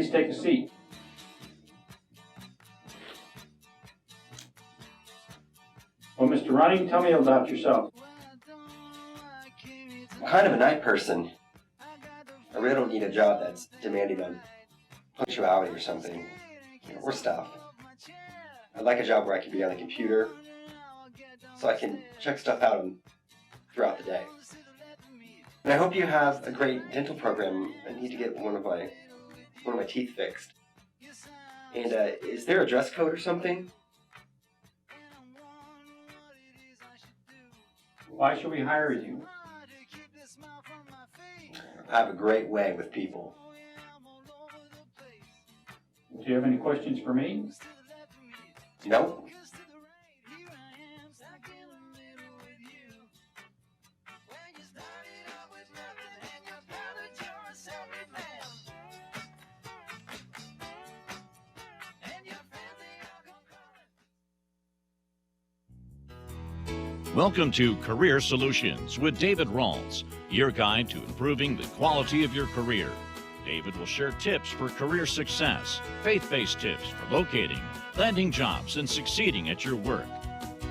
Please take a seat. Well, Mr. Running, tell me about yourself. I'm kind of a night person. I really don't need a job that's demanding on punctuality or something, or stuff. I'd like a job where I can be on the computer so I can check stuff out throughout the day. And I hope you have a great dental program. I need to get one of my teeth fixed. And is there a dress code or something? Why should we hire you? I have a great way with people. Do you have any questions for me? No. Welcome to Career Solutions with David Rawls, your guide to improving the quality of your career. David will share tips for career success, faith-based tips for locating, landing jobs, and succeeding at your work.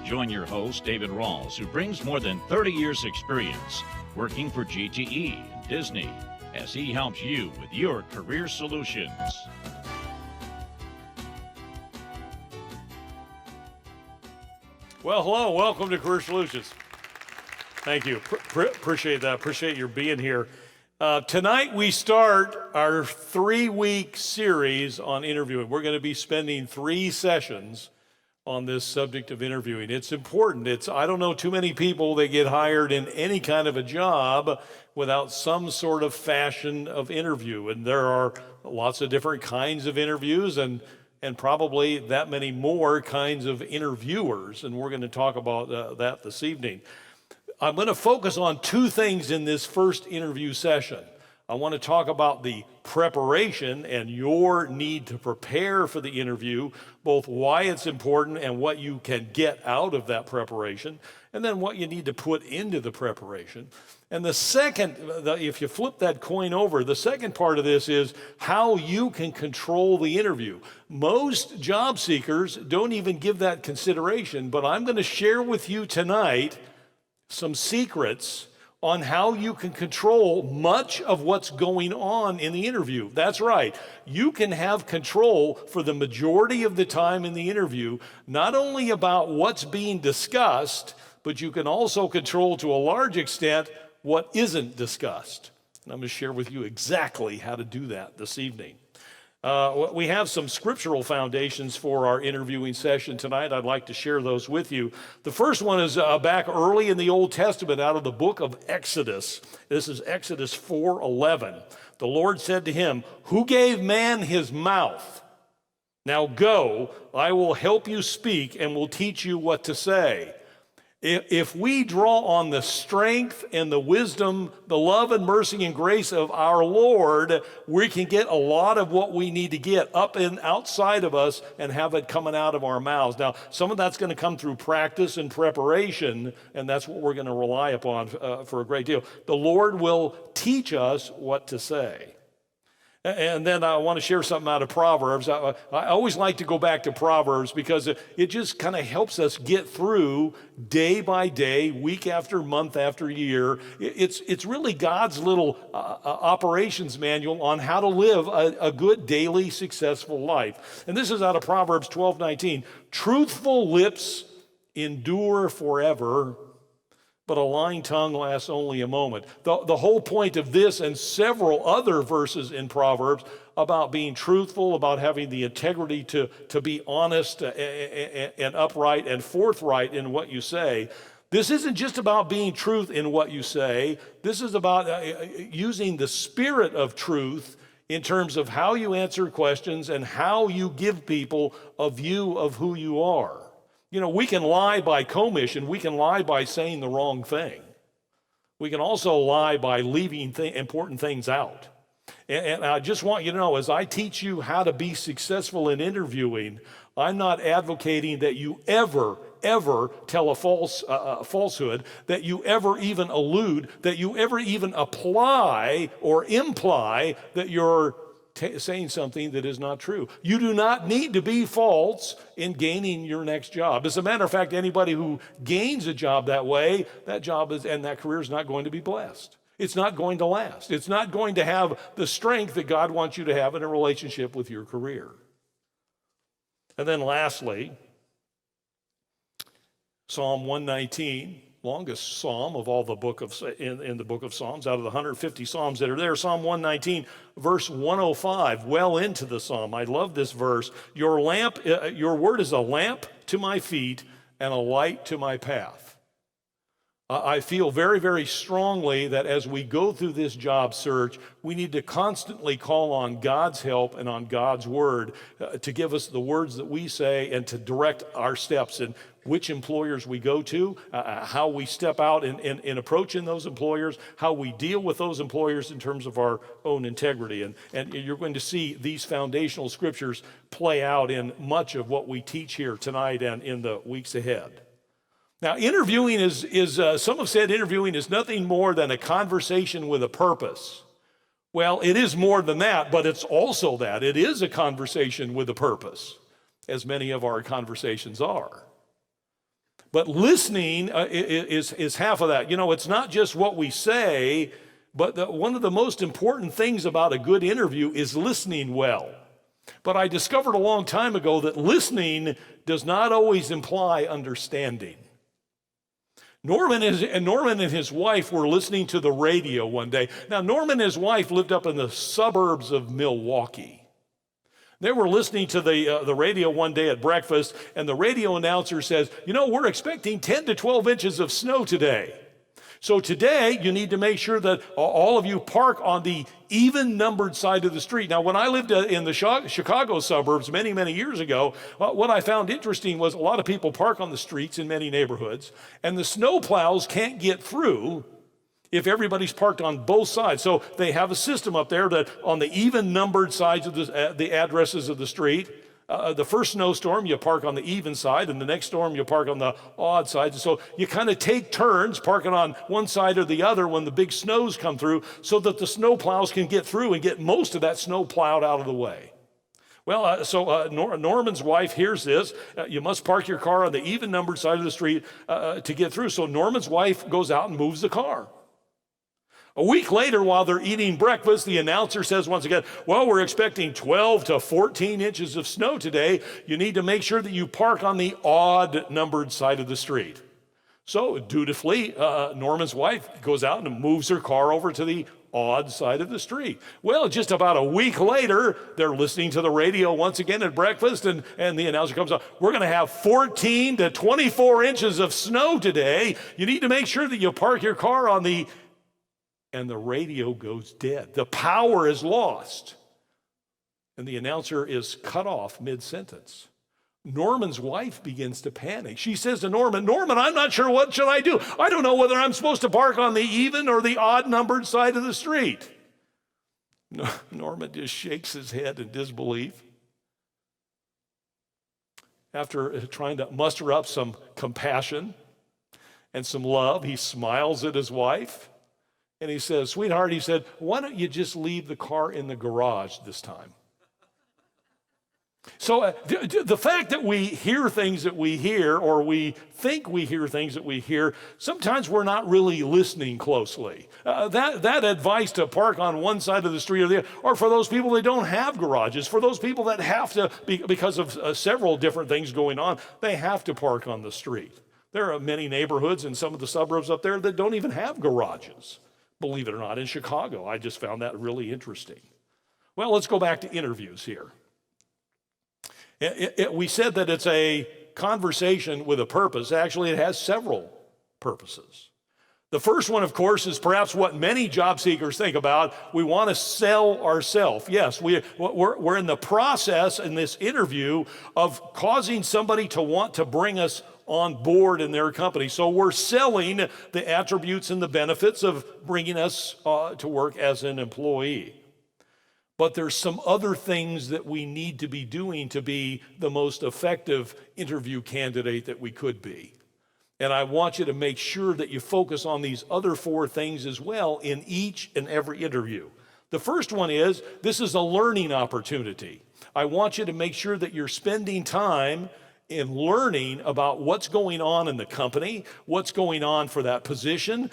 Join your host, David Rawls, who brings more than 30 years' experience working for GTE and Disney, as he helps you with your career solutions. Well, hello, welcome to Career Solutions. Thank you, appreciate that, appreciate your being here. Tonight we start our 3-week series on interviewing. We're going to be spending 3 sessions on this subject of interviewing. It's important. I don't know too many people that get hired in any kind of a job without some sort of fashion of interview. And there are lots of different kinds of interviews and probably that many more kinds of interviewers, and we're going to talk about that this evening. I'm going to focus on 2 things in this first interview session. I want to talk about the preparation and your need to prepare for the interview, both why it's important and what you can get out of that preparation, and then what you need to put into the preparation. And the second, if you flip that coin over, the second part of this is how you can control the interview. Most job seekers don't even give that consideration, but I'm going to share with you tonight some secrets on how you can control much of what's going on in the interview. That's right. You can have control for the majority of the time in the interview, not only about what's being discussed, but you can also control to a large extent what isn't discussed. And I'm going to share with you exactly how to do that this evening. We have some scriptural foundations for our interviewing session tonight. I'd like to share those with you. The first one is back early in the Old Testament out of the book of Exodus. This is Exodus 4:11. The Lord said to him, "Who gave man his mouth? Now go, I will help you speak and will teach you what to say." If we draw on the strength and the wisdom, the love and mercy and grace of our Lord, we can get a lot of what we need to get up and outside of us and have it coming out of our mouths. Now, some of that's going to come through practice and preparation, and that's what we're going to rely upon for a great deal. The Lord will teach us what to say. And then I want to share something out of Proverbs. I always like to go back to Proverbs because it just kind of helps us get through day by day, week after month after year. It's really God's little operations manual on how to live a good daily successful life. And this is out of Proverbs 12:19. Truthful lips endure forever, but a lying tongue lasts only a moment. The whole point of this and several other verses in Proverbs about being truthful, about having the integrity to be honest and upright and forthright in what you say. This isn't just about being truth in what you say. This is about using the spirit of truth in terms of how you answer questions and how you give people a view of who you are. You know, we can lie by commission. We can lie by saying the wrong thing. We can also lie by leaving important things out. And I just want you to know, as I teach you how to be successful in interviewing, I'm not advocating that you ever tell a falsehood, that you ever even allude, that you ever even apply or imply that you're saying something that is not true. You do not need to be false in gaining your next job. As a matter of fact, anybody who gains a job that way, that job and that career is not going to be blessed. It's not going to last. It's not going to have the strength that God wants you to have in a relationship with your career. And then lastly, Psalm 119, longest psalm of all the book of in the book of Psalms, out of the 150 psalms that are there. Psalm 119, verse 105, well into the psalm. I love this verse. Your word is a lamp to my feet and a light to my path. I feel very, very strongly that as we go through this job search, we need to constantly call on God's help and on God's word to give us the words that we say and to direct our steps in which employers we go to, how we step out in approaching those employers, how we deal with those employers in terms of our own integrity. And you're going to see these foundational scriptures play out in much of what we teach here tonight and in the weeks ahead. Now, interviewing is some have said interviewing is nothing more than a conversation with a purpose. Well, it is more than that, but it's also that. It is a conversation with a purpose, as many of our conversations are. But listening is half of that. You know, it's not just what we say, but one of the most important things about a good interview is listening well. But I discovered a long time ago that listening does not always imply understanding. Norman and his wife were listening to the radio one day. Now, Norman and his wife lived up in the suburbs of Milwaukee. They were listening to the radio one day at breakfast, and the radio announcer says, you know, we're expecting 10 to 12 inches of snow today. So today, you need to make sure that all of you park on the even-numbered side of the street. Now, when I lived in the Chicago suburbs many, many years ago, what I found interesting was a lot of people park on the streets in many neighborhoods, and the snow plows can't get through if everybody's parked on both sides. So they have a system up there that on the even-numbered sides of the addresses of the street, the first snowstorm, you park on the even side, and the next storm, you park on the odd side. So you kind of take turns parking on one side or the other when the big snows come through so that the snow plows can get through and get most of that snow plowed out of the way. Well, Norman's wife hears this. You must park your car on the even-numbered side of the street to get through. So Norman's wife goes out and moves the car. A week later, while they're eating breakfast, the announcer says once again, well, we're expecting 12 to 14 inches of snow today. You need to make sure that you park on the odd-numbered side of the street. So dutifully, Norman's wife goes out and moves her car over to the odd side of the street. Well, just about a week later, they're listening to the radio once again at breakfast, and the announcer comes out, we're going to have 14 to 24 inches of snow today. You need to make sure that you park your car on the... And the radio goes dead. The power is lost. And the announcer is cut off mid-sentence. Norman's wife begins to panic. She says to Norman, I'm not sure what should I do. I don't know whether I'm supposed to park on the even or the odd-numbered side of the street. Norman just shakes his head in disbelief. After trying to muster up some compassion and some love, he smiles at his wife. And he says, sweetheart, he said, why don't you just leave the car in the garage this time? So the fact that we hear things that we hear, or we think we hear things that we hear, sometimes we're not really listening closely. That advice to park on one side of the street or the other, or for those people that don't have garages, for those people that have to, because of several different things going on, they have to park on the street. There are many neighborhoods in some of the suburbs up there that don't even have garages. Believe it or not, in Chicago. I just found that really interesting. Well, let's go back to interviews here. We said that it's a conversation with a purpose. Actually, it has several purposes. The first one, of course, is perhaps what many job seekers think about. We want to sell ourselves. Yes, we're in the process in this interview of causing somebody to want to bring us on board in their company. So we're selling the attributes and the benefits of bringing us to work as an employee. But there's some other things that we need to be doing to be the most effective interview candidate that we could be. And I want you to make sure that you focus on these other four things as well in each and every interview. The first one is, this is a learning opportunity. I want you to make sure that you're spending time in learning about what's going on in the company, what's going on for that position.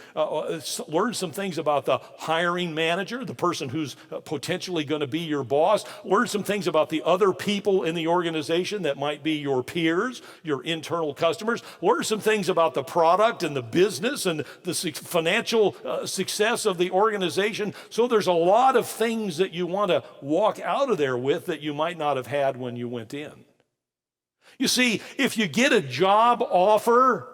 Learn some things about the hiring manager, the person who's potentially going to be your boss. Learn some things about the other people in the organization that might be your peers, your internal customers. Learn some things about the product and the business and the financial success of the organization. So there's a lot of things that you want to walk out of there with that you might not have had when you went in. You see, if you get a job offer,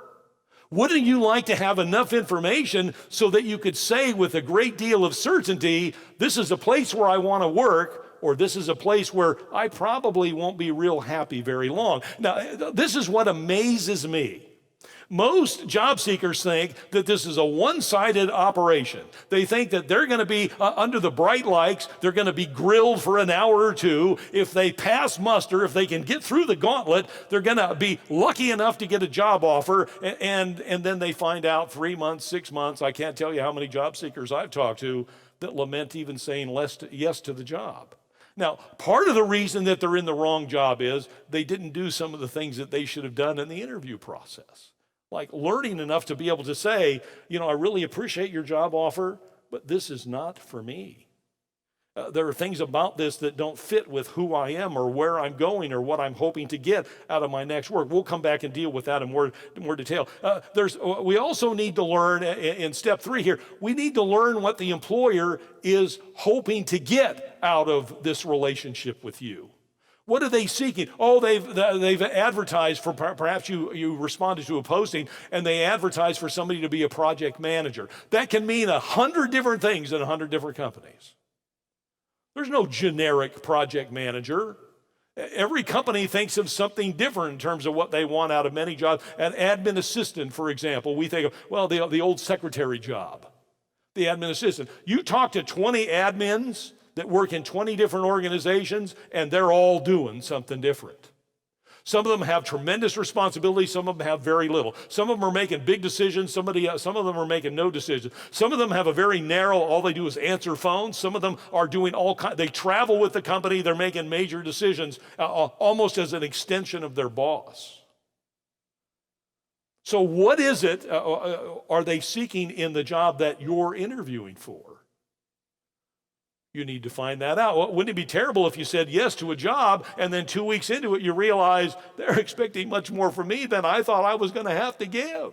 wouldn't you like to have enough information so that you could say with a great deal of certainty, this is a place where I want to work, or this is a place where I probably won't be real happy very long? Now, this is what amazes me. Most job seekers think that this is a one-sided operation. They think that they're going to be under the bright lights, they're going to be grilled for an hour or two. If they pass muster, if they can get through the gauntlet, they're going to be lucky enough to get a job offer, and then they find out 3 months, 6 months. I can't tell you how many job seekers I've talked to that lament even saying yes to the job. Now, part of the reason that they're in the wrong job is they didn't do some of the things that they should have done in the interview process. Like learning enough to be able to say, I really appreciate your job offer, but this is not for me. There are things about this that don't fit with who I am or where I'm going or what I'm hoping to get out of my next work. We'll come back and deal with that in more detail. We also need to learn in step 3 here, we need to learn what the employer is hoping to get out of this relationship with you. What are they seeking? Oh, they've advertised for, perhaps you responded to a posting and they advertised for somebody to be a project manager. That can mean 100 different things in 100 different companies. There's no generic project manager. Every company thinks of something different in terms of what they want out of many jobs. An admin assistant, for example, we think of, the old secretary job, the admin assistant. You talk to 20 admins that work in 20 different organizations, and they're all doing something different. Some of them have tremendous responsibility. Some of them have very little. Some of them are making big decisions. Some of them are making no decisions. Some of them have a very narrow, all they do is answer phones. Some of them are doing they travel with the company. They're making major decisions almost as an extension of their boss. So what is it are they seeking in the job that you're interviewing for? You need to find that out. Wouldn't it be terrible if you said yes to a job and then 2 weeks into it you realize they're expecting much more from me than I thought I was going to have to give?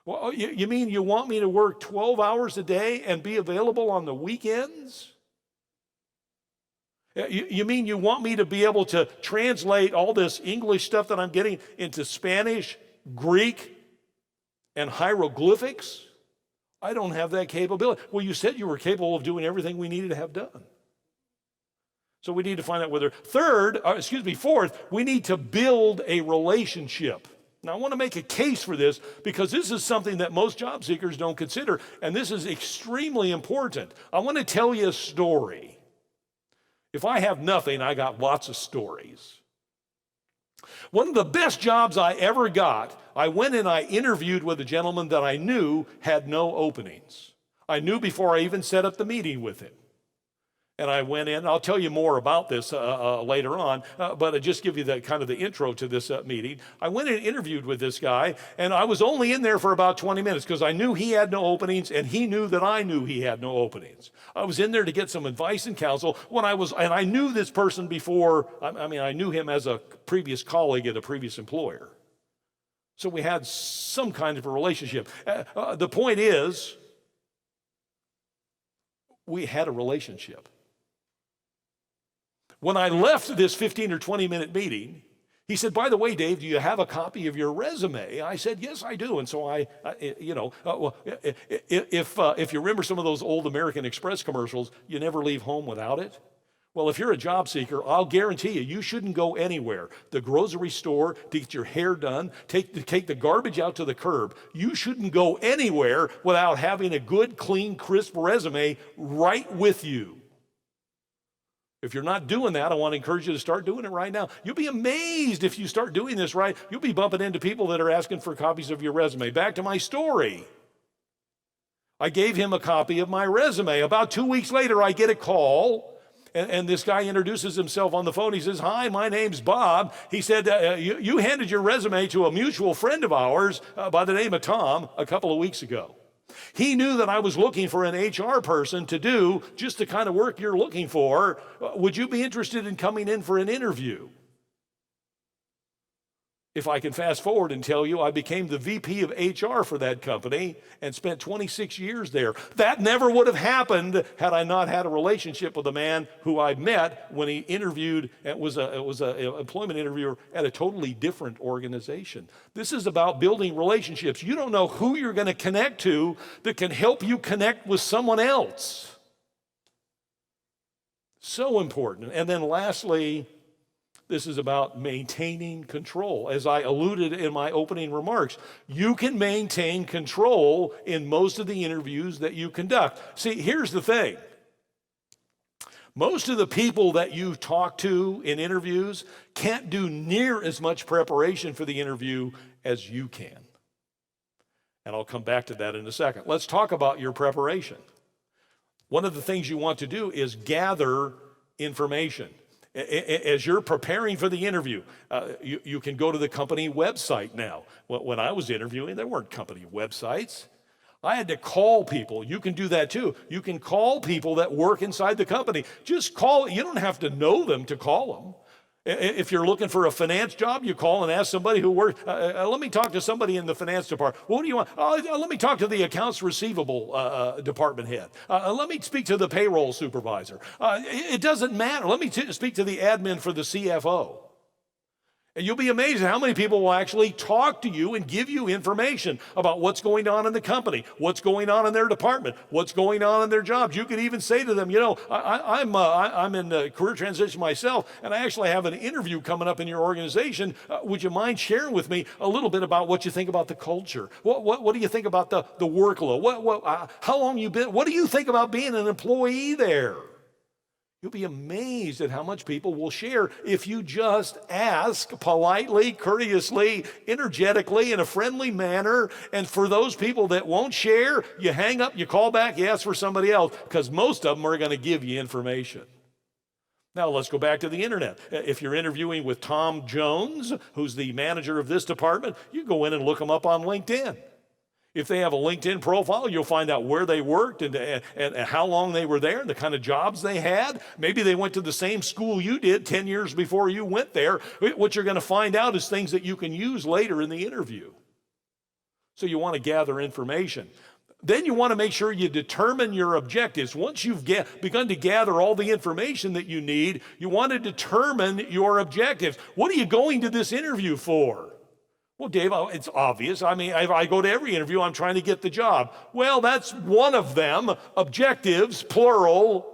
Well, you mean you want me to work 12 hours a day and be available on the weekends? You mean you want me to be able to translate all this English stuff that I'm getting into Spanish, Greek, and hieroglyphics? I don't have that capability. Well, you said you were capable of doing everything we needed to have done. So we need to find out whether. Fourth, we need to build a relationship. Now, I want to make a case for this because this is something that most job seekers don't consider, and this is extremely important. I want to tell you a story. If I have nothing, I got lots of stories. One of the best jobs I ever got, I went and I interviewed with a gentleman that I knew had no openings. I knew before I even set up the meeting with him. And I went in, I'll tell you more about this later on, but I just give you the kind of the intro to this meeting. I went and interviewed with this guy, and I was only in there for about 20 minutes because I knew he had no openings, and he knew that I knew he had no openings. I was in there to get some advice and counsel and I knew this person before. I knew him as a previous colleague at a previous employer. So we had some kind of a relationship. The point is, we had a relationship. When I left this 15 or 20 minute meeting, he said, by the way, Dave, do you have a copy of your resume? I said, yes, I do. And so if you remember some of those old American Express commercials, you never leave home without it. Well, if you're a job seeker, I'll guarantee you shouldn't go anywhere. The grocery store to get your hair done, take the garbage out to the curb. You shouldn't go anywhere without having a good, clean, crisp resume right with you. If you're not doing that, I want to encourage you to start doing it right now. You'll be amazed if you start doing this right. You'll be bumping into people that are asking for copies of your resume. Back to my story. I gave him a copy of my resume. About 2 weeks later, I get a call, and this guy introduces himself on the phone. He says, "Hi, my name's Bob." He said, you handed your resume to a mutual friend of ours by the name of Tom a couple of weeks ago. He knew that I was looking for an HR person to do just the kind of work you're looking for. Would you be interested in coming in for an interview? If I can fast forward and tell you, I became the VP of HR for that company and spent 26 years there. That never would have happened had I not had a relationship with a man who I met when he interviewed, it was an employment interviewer at a totally different organization. This is about building relationships. You don't know who you're going to connect to that can help you connect with someone else. So important. And then lastly, this is about maintaining control. As I alluded in my opening remarks, you can maintain control in most of the interviews that you conduct. See, here's the thing. Most of the people that you talk to in interviews can't do near as much preparation for the interview as you can. And I'll come back to that in a second. Let's talk about your preparation. One of the things you want to do is gather information. As you're preparing for the interview, you can go to the company website now. When I was interviewing, there weren't company websites. I had to call people. You can do that too. You can call people that work inside the company. Just call. You don't have to know them to call them. If you're looking for a finance job, you call and ask somebody who works. Let me talk to somebody in the finance department. What do you want? Let me talk to the accounts receivable department head. Let me speak to the payroll supervisor. It doesn't matter. Let me speak to the admin for the CFO. And you'll be amazed at how many people will actually talk to you and give you information about what's going on in the company, what's going on in their department, what's going on in their jobs. You can even say to them, you know, I'm in a career transition myself, and I actually have an interview coming up in your organization. Would you mind sharing with me a little bit about what you think about the culture? What do you think about the workload? How long you been? What do you think about being an employee there? You'll be amazed at how much people will share if you just ask politely, courteously, energetically, in a friendly manner. And for those people that won't share, you hang up, you call back, you ask for somebody else, because most of them are going to give you information. Now let's go back to the internet. If you're interviewing with Tom Jones, who's the manager of this department, you go in and look him up on LinkedIn. If they have a LinkedIn profile, you'll find out where they worked and how long they were there and the kind of jobs they had. Maybe they went to the same school you did 10 years before you went there. What you're going to find out is things that you can use later in the interview. So you want to gather information. Then you want to make sure you determine your objectives. Once you've begun to gather all the information that you need, you want to determine your objectives. What are you going to this interview for? Well, Dave, it's obvious. I mean, I go to every interview, I'm trying to get the job. Well, that's one of them, objectives, plural.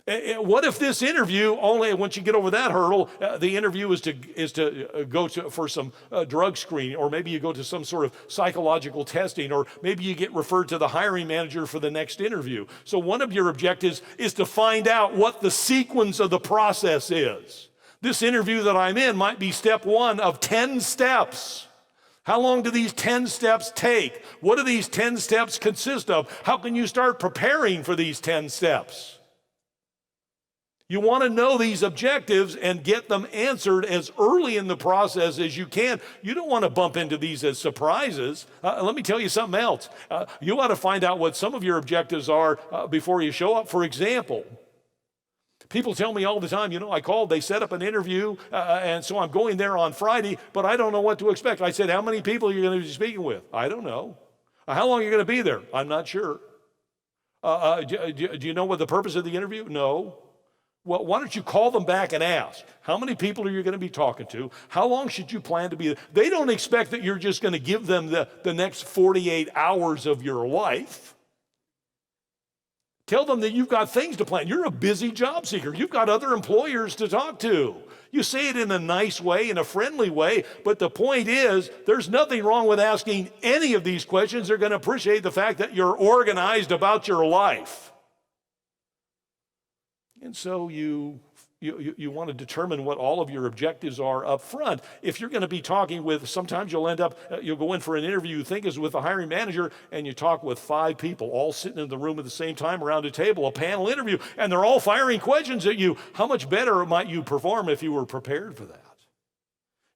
What if this interview, only once you get over that hurdle, the interview is to go for some drug screening, or maybe you go to some sort of psychological testing, or maybe you get referred to the hiring manager for the next interview. So one of your objectives is to find out what the sequence of the process is. This interview that I'm in might be step 1 of 10 steps. How long do these 10 steps take? What do these 10 steps consist of? How can you start preparing for these 10 steps? You want to know these objectives and get them answered as early in the process as you can. You don't want to bump into these as surprises. Let me tell you something else. You ought to find out what some of your objectives are before you show up. For example, people tell me all the time, you know, I called, they set up an interview, and so I'm going there on Friday, but I don't know what to expect. I said, how many people are you going to be speaking with? I don't know. How long are you going to be there? I'm not sure. Do you know what the purpose of the interview? No. Well, why don't you call them back and ask, how many people are you going to be talking to? How long should you plan to be there? They don't expect that you're just going to give them the next 48 hours of your life. Tell them that you've got things to plan. You're a busy job seeker. You've got other employers to talk to. You say it in a nice way, in a friendly way, but the point is, there's nothing wrong with asking any of these questions. They're going to appreciate the fact that you're organized about your life. And so you You want to determine what all of your objectives are up front. If you're going to be talking with, sometimes you'll end up, you'll go in for an interview you think is with a hiring manager, and you talk with 5 people, all sitting in the room at the same time around a table, a panel interview, and they're all firing questions at you. How much better might you perform if you were prepared for that?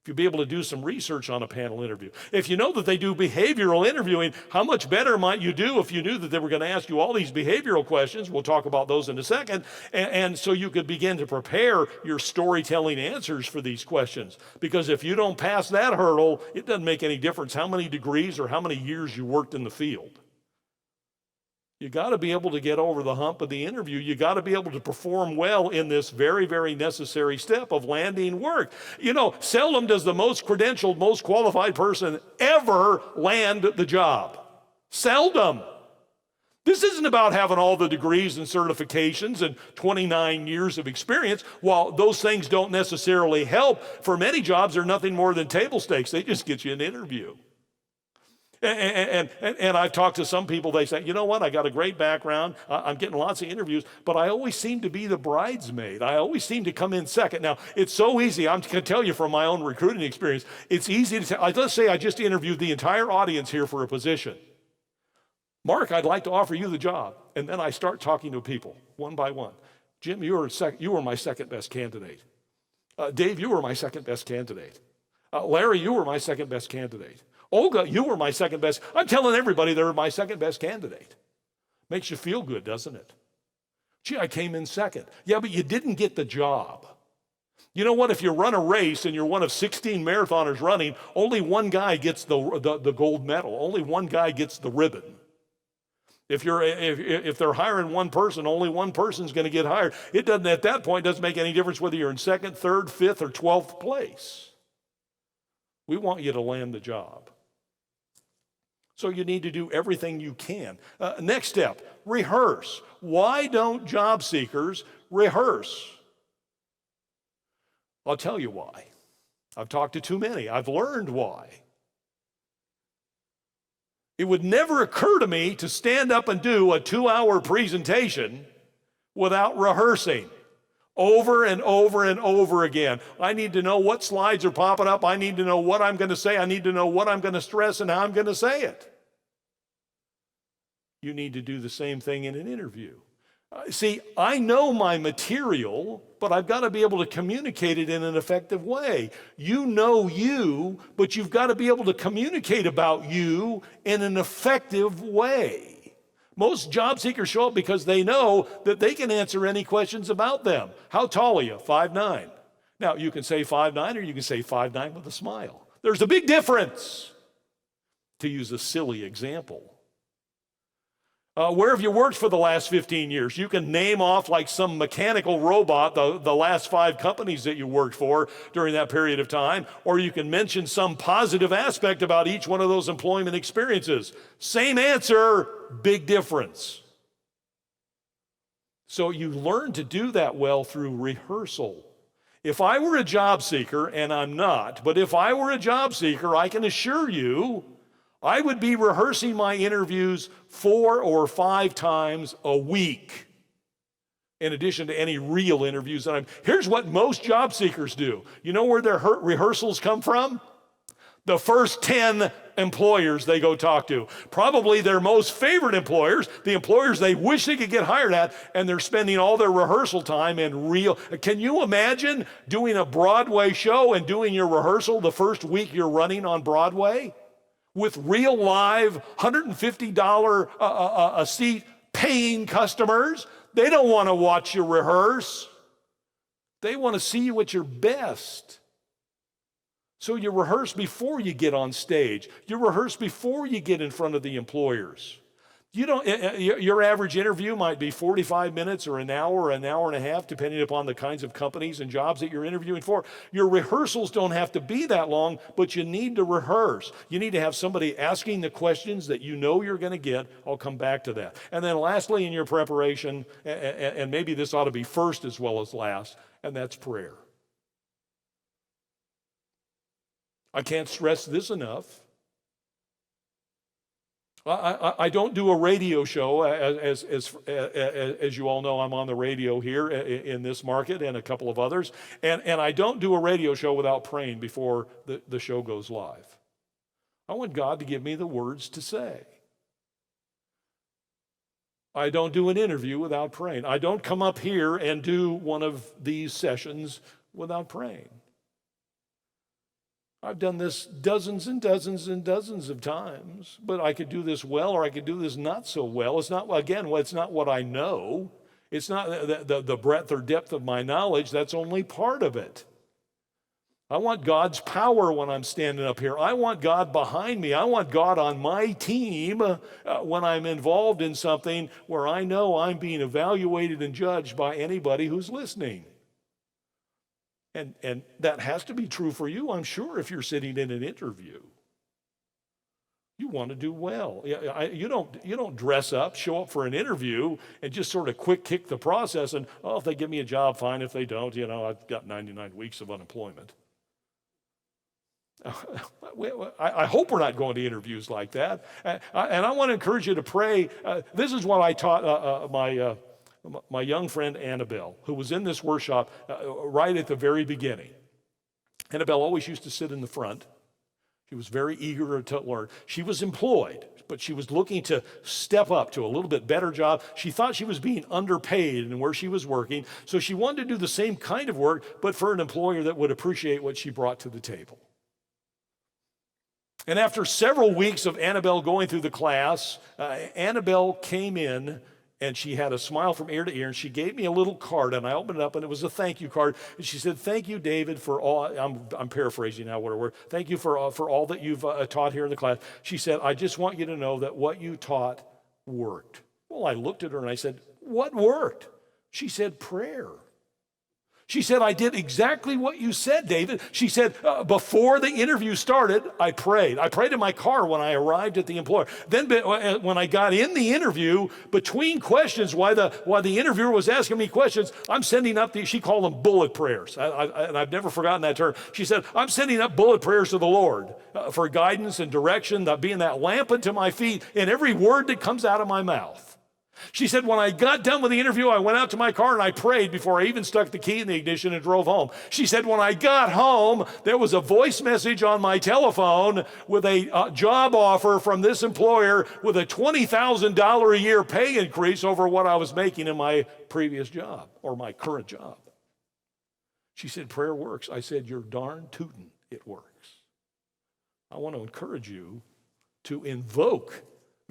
If you'd be able to do some research on a panel interview. If you know that they do behavioral interviewing, how much better might you do if you knew that they were going to ask you all these behavioral questions? We'll talk about those in a second. And so you could begin to prepare your storytelling answers for these questions. Because if you don't pass that hurdle, it doesn't make any difference how many degrees or how many years you worked in the field. You got to be able to get over the hump of the interview. You got to be able to perform well in this very, very necessary step of landing work. You know, seldom does the most credentialed, most qualified person ever land the job. Seldom. This isn't about having all the degrees and certifications and 29 years of experience. While those things don't necessarily help, for many jobs, they're nothing more than table stakes. They just get you an interview. And I've talked to some people, they say, you know what, I got a great background, I'm getting lots of interviews, but I always seem to be the bridesmaid. I always seem to come in second. Now, it's so easy, I'm going to tell you from my own recruiting experience, it's easy to say, let's say I just interviewed the entire audience here for a position. Mark, I'd like to offer you the job. And then I start talking to people, one by one. Jim, you were my second best candidate. Dave, you were my second best candidate. Larry, you were my second best candidate. Olga, you were my second best. I'm telling everybody they're my second best candidate. Makes you feel good, doesn't it? Gee, I came in second. Yeah, but you didn't get the job. You know what? If you run a race and you're one of 16 marathoners running, only one guy gets the gold medal. Only one guy gets the ribbon. If they're hiring one person, only one person's going to get hired. It doesn't, at that point, doesn't make any difference whether you're in second, third, fifth, or 12th place. We want you to land the job. So you need to do everything you can. Next step, rehearse. Why don't job seekers rehearse? I'll tell you why. I've talked to too many. I've learned why. It would never occur to me to stand up and do a 2-hour presentation without rehearsing. Over and over and over again. I need to know what slides are popping up. I need to know what I'm going to say. I need to know what I'm going to stress and how I'm going to say it. You need to do the same thing in an interview. See, I know my material, but I've got to be able to communicate it in an effective way. You know you, but you've got to be able to communicate about you in an effective way. Most job seekers show up because they know that they can answer any questions about them. How tall are you? 5'9". Now, you can say 5'9", or you can say 5'9" with a smile. There's a big difference, to use a silly example. Where have you worked for the last 15 years? You can name off like some mechanical robot the last 5 companies that you worked for during that period of time, or you can mention some positive aspect about each one of those employment experiences. Same answer, big difference. So you learn to do that well through rehearsal. If I were a job seeker, and I'm not, but if I were a job seeker, I can assure you, I would be rehearsing my interviews 4 or 5 times a week, in addition to any real interviews that Here's what most job seekers do. You know where their rehearsals come from? The first 10 employers they go talk to. Probably their most favorite employers, the employers they wish they could get hired at, and they're spending all their rehearsal time in real. Can you imagine doing a Broadway show and doing your rehearsal the first week you're running on Broadway? With real live $150 a seat paying customers? They don't want to watch you rehearse. They want to see you at your best. So you rehearse before you get on stage. You rehearse before you get in front of the employers. Your average interview might be 45 minutes or an hour and a half, depending upon the kinds of companies and jobs that you're interviewing for. Your rehearsals don't have to be that long, but you need to rehearse. You need to have somebody asking the questions that you know you're going to get. I'll come back to that. And then lastly, in your preparation, and maybe this ought to be first as well as last, and that's prayer. I can't stress this enough. I don't do a radio show, as you all know. I'm on the radio here in this market and a couple of others, and I don't do a radio show without praying before the show goes live. I want God to give me the words to say. I don't do an interview without praying. I don't come up here and do one of these sessions without praying. I've done this dozens and dozens and dozens of times, but I could do this well or I could do this not so well. It's not what I know. It's not the breadth or depth of my knowledge. That's only part of it. I want God's power when I'm standing up here. I want God behind me. I want God on my team when I'm involved in something where I know I'm being evaluated and judged by anybody who's listening. And that has to be true for you, I'm sure, if you're sitting in an interview. You want to do well. You don't dress up, show up for an interview, and just sort of quick kick the process and, if they give me a job, fine. If they don't, I've got 99 weeks of unemployment. I hope we're not going to interviews like that. And I want to encourage you to pray. This is what I taught my young friend Annabelle, who was in this workshop right at the very beginning. Annabelle always used to sit in the front. She was very eager to learn. She was employed, but she was looking to step up to a little bit better job. She thought she was being underpaid in where she was working, so she wanted to do the same kind of work, but for an employer that would appreciate what she brought to the table. And after several weeks of Annabelle going through the class, Annabelle came in and she had a smile from ear to ear, and she gave me a little card, and I opened it up, and it was a thank you card. And she said, "Thank you, David, for all," I'm paraphrasing now what it were. "Thank you for all that you've taught here in the class." She said, "I just want you to know that what you taught worked." Well, I looked at her and I said, "What worked?" She said, "Prayer." She said, "I did exactly what you said, David." She said, "Before the interview started, I prayed. I prayed in my car when I arrived at the employer. Then when I got in the interview, between questions, while the interviewer was asking me questions, I'm sending up she called them bullet prayers. And I've never forgotten that term. She said, "I'm sending up bullet prayers to the Lord for guidance and direction, being that lamp unto my feet in every word that comes out of my mouth." She said, "When I got done with the interview, I went out to my car and I prayed before I even stuck the key in the ignition and drove home." She said, "When I got home, there was a voice message on my telephone with a job offer from this employer with a $20,000 a year pay increase over what I was making in my previous job or my current job." She said, "Prayer works." I said, "You're darn tootin', it works." I want to encourage you to invoke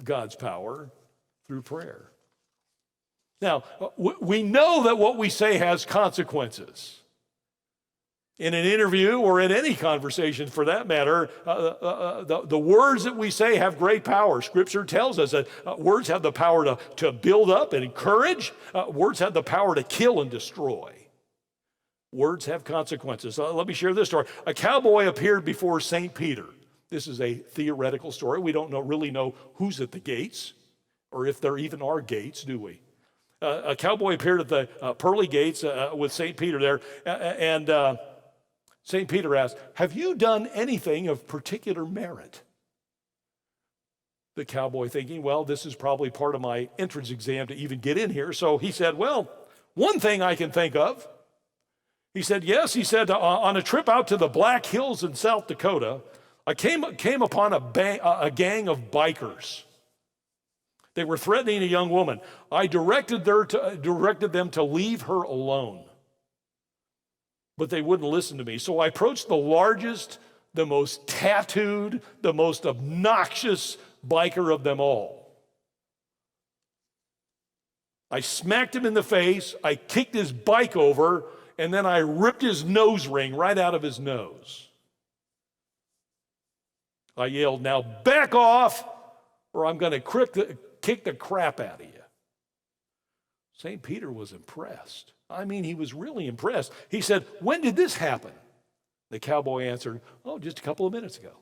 God's power through prayer. Now, we know that what we say has consequences. In an interview or in any conversation for that matter, the words that we say have great power. Scripture tells us that words have the power to build up and encourage. Words have the power to kill and destroy. Words have consequences. Let me share this story. A cowboy appeared before St. Peter. This is a theoretical story. We don't really know who's at the gates, or if there even are gates, do we? A cowboy appeared at the pearly gates with St. Peter there, and St. Peter asked, "Have you done anything of particular merit?" The cowboy thinking, well, this is probably part of my entrance exam to even get in here. So he said, "Well, one thing I can think of." He said, "Yes," he said, "on a trip out to the Black Hills in South Dakota, I came upon a gang of bikers. They were threatening a young woman. I directed them to leave her alone. But they wouldn't listen to me. So I approached the largest, the most tattooed, the most obnoxious biker of them all. I smacked him in the face, I kicked his bike over, and then I ripped his nose ring right out of his nose. I yelled, 'Now back off, or I'm going to kick the crap out of you.'" St. Peter was impressed. I mean, he was really impressed. He said, "When did this happen?" The cowboy answered, "Oh, just a couple of minutes ago."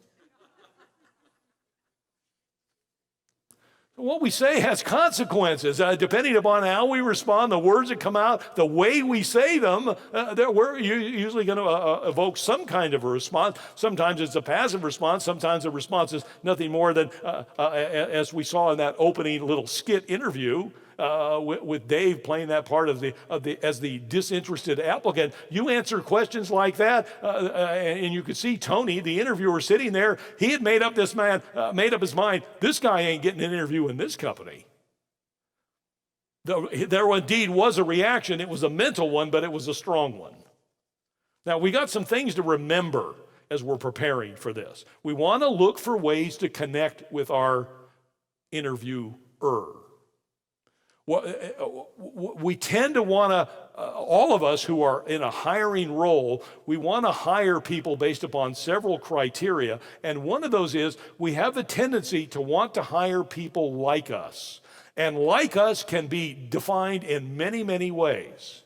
What we say has consequences. Depending upon how we respond, the words that come out, the way we say them, we're usually going to evoke some kind of a response. Sometimes it's a passive response. Sometimes the response is nothing more than, as we saw in that opening little skit interview, with Dave playing that part as the disinterested applicant. You answer questions like that, and you could see Tony, the interviewer, sitting there. He had made up his mind. This guy ain't getting an interview in this company. There indeed was a reaction. It was a mental one, but it was a strong one. Now, we got some things to remember as we're preparing for this. We want to look for ways to connect with our interviewer. We tend to want to, all of us who are in a hiring role, we want to hire people based upon several criteria. And one of those is we have a tendency to want to hire people like us. And like us can be defined in many, many ways.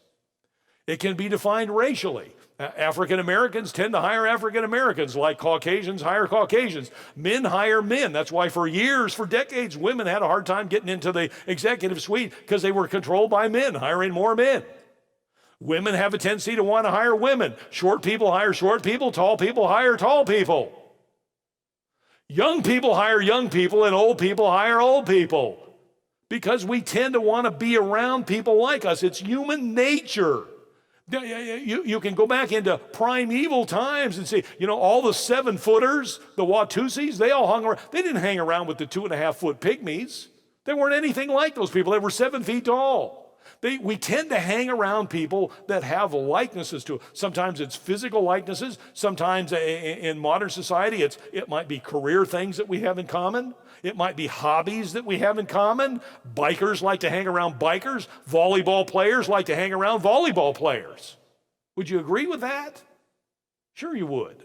It can be defined racially. African Americans tend to hire African Americans, like Caucasians hire Caucasians. Men hire men. That's why for years, for decades, women had a hard time getting into the executive suite because they were controlled by men, hiring more men. Women have a tendency to want to hire women. Short people hire short people. Tall people hire tall people. Young people hire young people, and old people hire old people because we tend to want to be around people like us. It's human nature. You can go back into primeval times and see, all the 7-footers, the Watusis, they all hung around. They didn't hang around with the 2.5-foot pygmies. They weren't anything like those people. They were 7 feet tall. We tend to hang around people that have likenesses to it. Sometimes it's physical likenesses. Sometimes in modern society, it might be career things that we have in common. It might be hobbies that we have in common. Bikers like to hang around bikers. Volleyball players like to hang around volleyball players. Would you agree with that? Sure you would.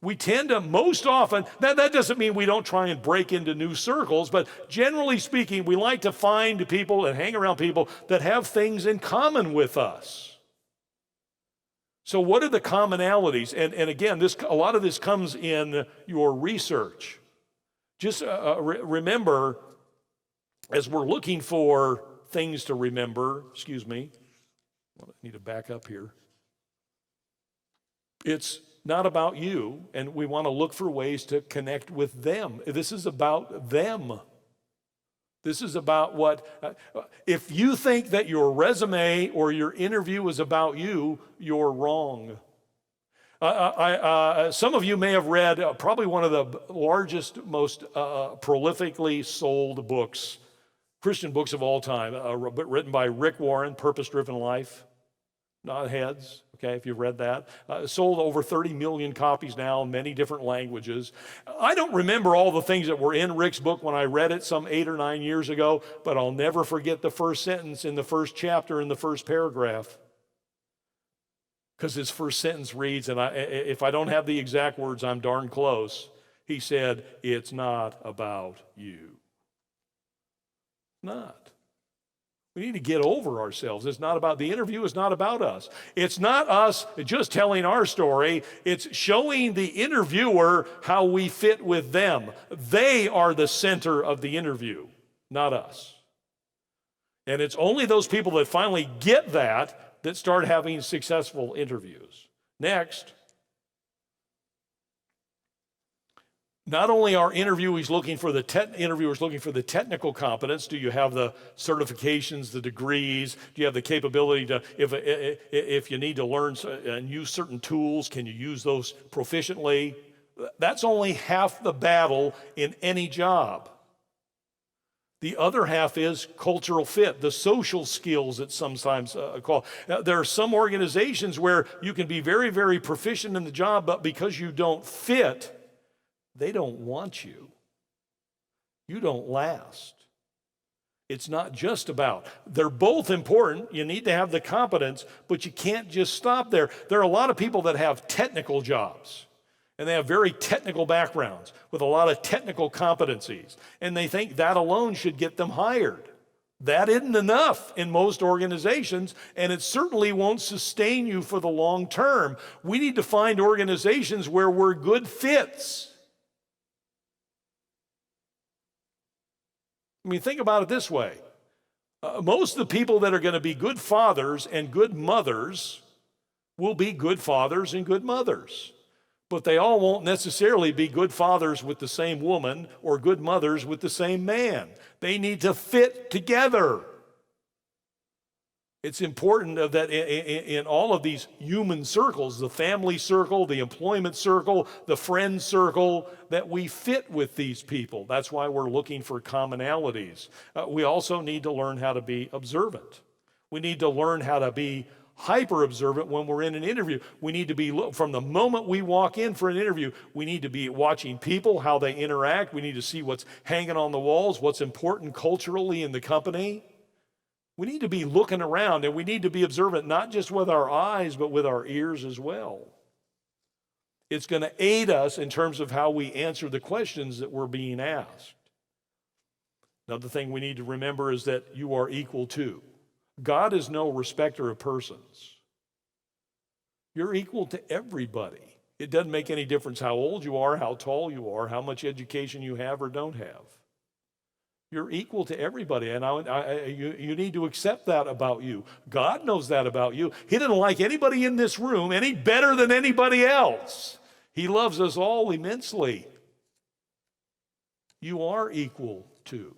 We tend to most often, that doesn't mean we don't try and break into new circles, but generally speaking, we like to find people and hang around people that have things in common with us. So what are the commonalities? And again, a lot of this comes in your research. Just remember, as we're looking for things to remember, I need to back up here. It's not about you, and we want to look for ways to connect with them. This is about them. This is about if you think that your resume or your interview is about you, you're wrong. Some of you may have read probably one of the largest, most prolifically sold books, Christian books of all time, written by Rick Warren, Purpose-Driven Life. Nod heads, okay, if you've read that. Sold over 30 million copies now in many different languages. I don't remember all the things that were in Rick's book when I read it some 8 or 9 years ago, but I'll never forget the first sentence in the first chapter in the first paragraph. Because his first sentence reads, and if I don't have the exact words, I'm darn close. He said, "It's not about you." Not. We need to get over ourselves. It's not about the interview. It's not about us. It's not us just telling our story. It's showing the interviewer how we fit with them. They are the center of the interview, not us. And it's only those people that finally get that start having successful interviews. Next, not only are interviewers looking for the technical competence. Do you have the certifications, the degrees? Do you have the capability to, if you need to learn and use certain tools, can you use those proficiently? That's only half the battle in any job. The other half is cultural fit, the social skills that sometimes call. There are some organizations where you can be very, very proficient in the job, but because you don't fit, they don't want you. You don't last. It's not just about, they're both important. You need to have the competence, but you can't just stop there. There are a lot of people that have technical jobs, and they have very technical backgrounds with a lot of technical competencies, and they think that alone should get them hired. That isn't enough in most organizations, and it certainly won't sustain you for the long term. We need to find organizations where we're good fits. I mean, think about it this way. Most of the people that are going to be good fathers and good mothers will be good fathers and good mothers. But they all won't necessarily be good fathers with the same woman or good mothers with the same man. They need to fit together. It's important that in all of these human circles, the family circle, the employment circle, the friend circle, that we fit with these people. That's why we're looking for commonalities. We also need to learn how to be observant. We need to learn how to be hyper observant when we're in an interview. We need to be, from the moment we walk in for an interview, we need to be watching people, how they interact. We need to see what's hanging on the walls, what's important culturally in the company. We need to be looking around, and we need to be observant, not just with our eyes, but with our ears as well. It's going to aid us in terms of how we answer the questions that we're being asked. Another thing we need to remember is that you are equal to. God is no respecter of persons. You're equal to everybody. It doesn't make any difference how old you are, how tall you are, how much education you have or don't have. You're equal to everybody, and you need to accept that about you. God knows that about you. He doesn't like anybody in this room any better than anybody else. He loves us all immensely. You are equal to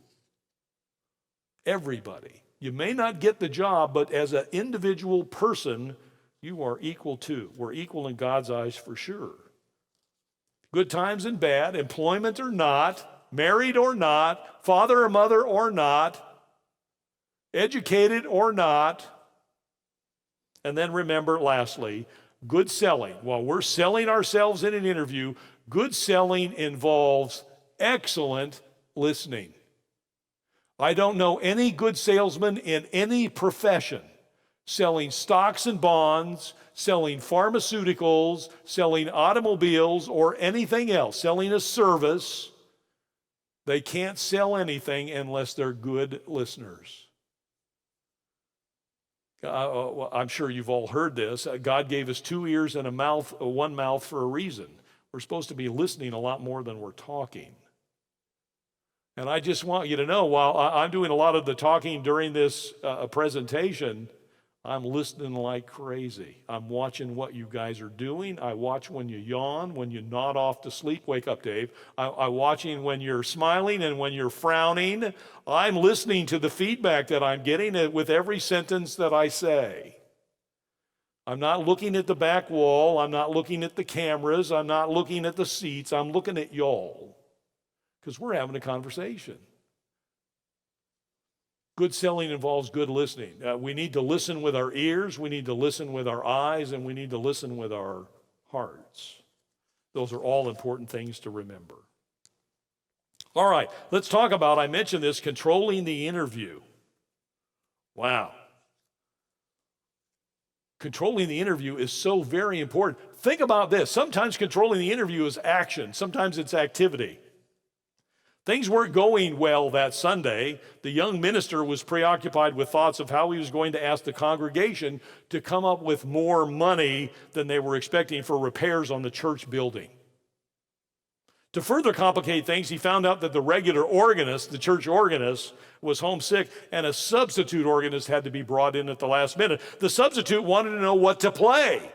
everybody. You may not get the job, but as an individual person, you are equal to. We're equal in God's eyes for sure. Good times and bad, employment or not, married or not, father or mother or not, educated or not. And then remember, lastly, good selling. While we're selling ourselves in an interview, good selling involves excellent listening. I don't know any good salesman in any profession selling stocks and bonds, selling pharmaceuticals, selling automobiles, or anything else, selling a service. They can't sell anything unless they're good listeners. I'm sure you've all heard this. God gave us 2 ears and one mouth for a reason. We're supposed to be listening a lot more than we're talking. And I just want you to know, while I'm doing a lot of the talking during this presentation, I'm listening like crazy. I'm watching what you guys are doing. I watch when you yawn, when you nod off to sleep. Wake up, Dave. I'm watching when you're smiling and when you're frowning. I'm listening to the feedback that I'm getting with every sentence that I say. I'm not looking at the back wall. I'm not looking at the cameras. I'm not looking at the seats. I'm looking at y'all because we're having a conversation. Good selling involves good listening. We need to listen with our ears, we need to listen with our eyes, and we need to listen with our hearts. Those are all important things to remember. All right, let's talk about, I mentioned this, controlling the interview. Wow. Controlling the interview is so very important. Think about this. Sometimes controlling the interview is action. Sometimes it's activity. Things weren't going well that Sunday. The young minister was preoccupied with thoughts of how he was going to ask the congregation to come up with more money than they were expecting for repairs on the church building. To further complicate things, he found out that the regular organist, the church organist, was homesick, and a substitute organist had to be brought in at the last minute. The substitute wanted to know what to play.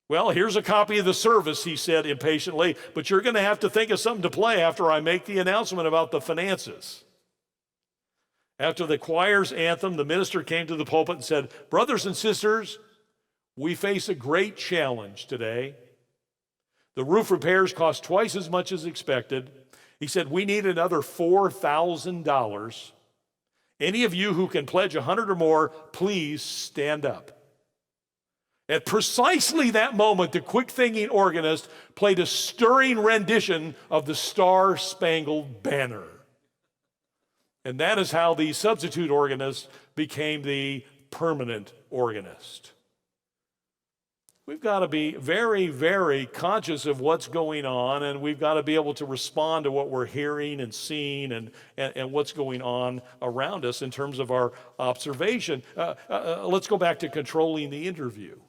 Well, here's a copy of the service, he said impatiently, but you're going to have to think of something to play after I make the announcement about the finances. After the choir's anthem, the minister came to the pulpit and said, "Brothers and sisters, we face a great challenge today. The roof repairs cost twice as much as expected." He said, "We need another $4,000. Any of you who can pledge 100 or more, please stand up." At precisely that moment, the quick-thinking organist played a stirring rendition of the Star-Spangled Banner. And that is how the substitute organist became the permanent organist. We've got to be very, very conscious of what's going on, and we've got to be able to respond to what we're hearing and seeing and what's going on around us in terms of our observation. Let's go back to controlling the interview.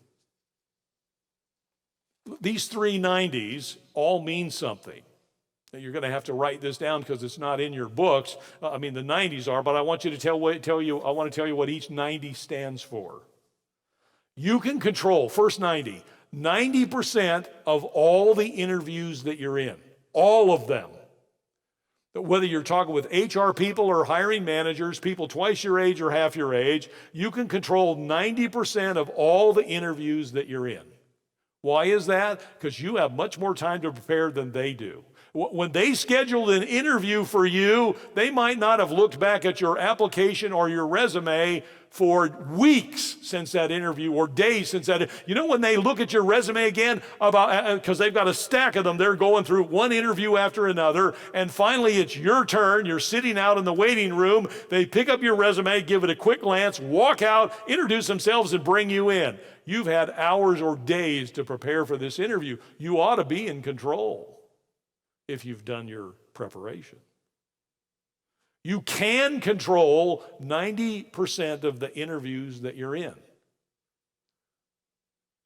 These 3 90s all mean something. Now, you're going to have to write this down because it's not in your books. The 90s are, but I want to tell you what each 90 stands for. You can control, first 90% of all the interviews that you're in, all of them. Whether you're talking with HR people or hiring managers, people twice your age or half your age, you can control 90% of all the interviews that you're in. Why is that? Because you have much more time to prepare than they do. When they scheduled an interview for you, they might not have looked back at your application or your resume for weeks since that interview or days since that. You know, when they look at your resume again, because they've got a stack of them, they're going through one interview after another, and finally it's your turn. You're sitting out in the waiting room. They pick up your resume, give it a quick glance, walk out, introduce themselves, and bring you in. You've had hours or days to prepare for this interview. You ought to be in control if you've done your preparation. You can control 90% of the interviews that you're in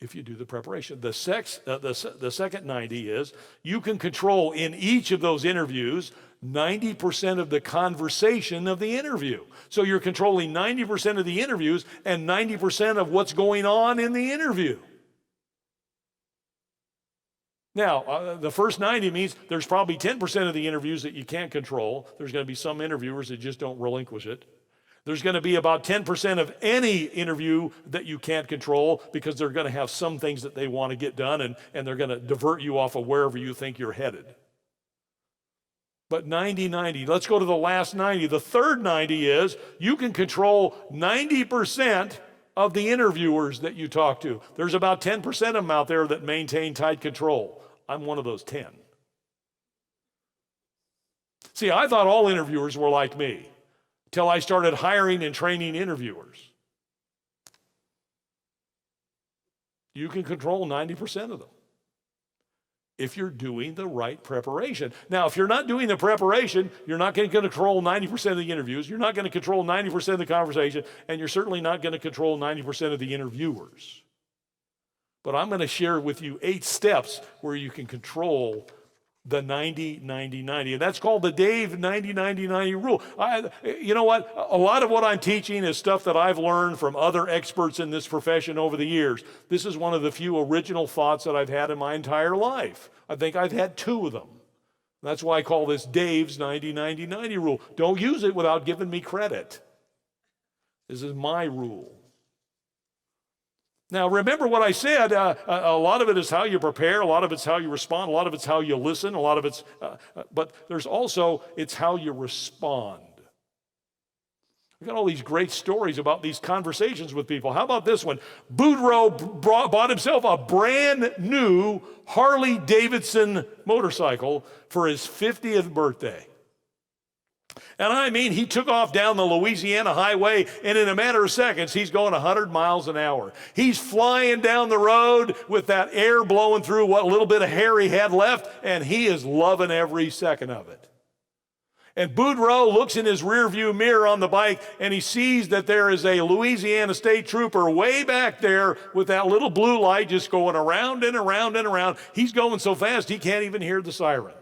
if you do the preparation. The second 90 is you can control in each of those interviews 90% of the conversation of the interview. So you're controlling 90% of the interviews and 90% of what's going on in the interview. Now, the first 90 means there's probably 10% of the interviews that you can't control. There's going to be some interviewers that just don't relinquish it. There's going to be about 10% of any interview that you can't control because they're going to have some things that they want to get done, and they're going to divert you off of wherever you think you're headed. But 90, let's go to the last 90. The third 90 is you can control 90% of the interviewers that you talk to. There's about 10% of them out there that maintain tight control. I'm one of those 10. See, I thought all interviewers were like me till I started hiring and training interviewers. You can control 90% of them if you're doing the right preparation. Now, if you're not doing the preparation, you're not going to control 90% of the interviews, you're not going to control 90% of the conversation, and you're certainly not going to control 90% of the interviewers. But I'm going to share with you 8 steps where you can control the 90-90-90. And that's called the Dave 90-90-90 rule. You know what? A lot of what I'm teaching is stuff that I've learned from other experts in this profession over the years. This is one of the few original thoughts that I've had in my entire life. I think I've had 2 of them. That's why I call this Dave's 90-90-90 rule. Don't use it without giving me credit. This is my rule. Now, remember what I said, a lot of it is how you prepare, a lot of it's how you respond, a lot of it's how you listen, a lot of it's, but there's also, it's how you respond. We've got all these great stories about these conversations with people. How about this one? Boudreaux bought himself a brand new Harley Davidson motorcycle for his 50th birthday. And I mean, he took off down the Louisiana highway, and in a matter of seconds, he's going 100 miles an hour. He's flying down the road with that air blowing through what little bit of hair he had left, and he is loving every second of it. And Boudreaux looks in his rearview mirror on the bike, and he sees that there is a Louisiana state trooper way back there with that little blue light just going around and around and around. He's going so fast, he can't even hear the siren.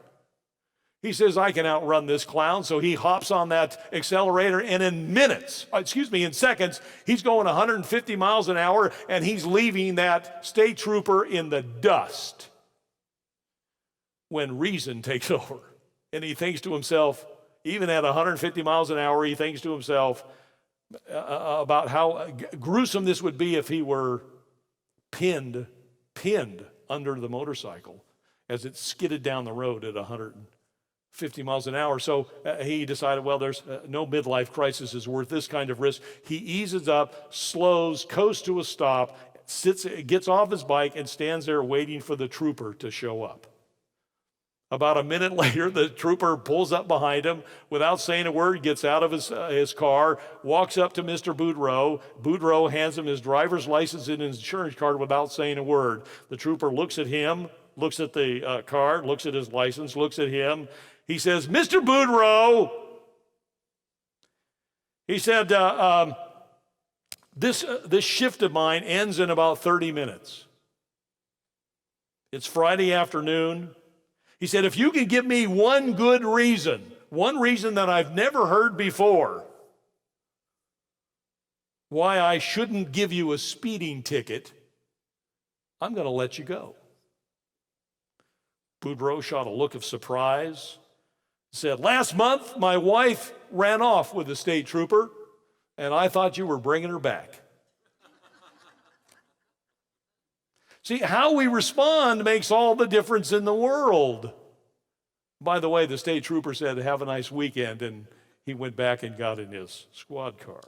He says, I can outrun this clown, so he hops on that accelerator, and in seconds, he's going 150 miles an hour, and he's leaving that state trooper in the dust. When reason takes over, and he thinks to himself, even at 150 miles an hour, he thinks to himself about how gruesome this would be if he were pinned under the motorcycle as it skidded down the road at 150 miles an hour. So he decided, well, there's no midlife crisis is worth this kind of risk. He eases up, slows, coasts to a stop, gets off his bike, and stands there waiting for the trooper to show up. About a minute later, the trooper pulls up behind him without saying a word, gets out of his car, walks up to Mr. Boudreaux. Boudreaux hands him his driver's license and insurance card without saying a word. The trooper looks at him, looks at the card, looks at his license, looks at him. He says, Mr. Boudreaux, he said, this shift of mine ends in about 30 minutes. It's Friday afternoon. He said, if you can give me one good reason, one reason that I've never heard before, why I shouldn't give you a speeding ticket, I'm going to let you go. Boudreaux shot a look of surprise, said, last month my wife ran off with a state trooper, and I thought you were bringing her back. See, how we respond makes all the difference in the world. By the way, the state trooper said, have a nice weekend, and he went back and got in his squad car.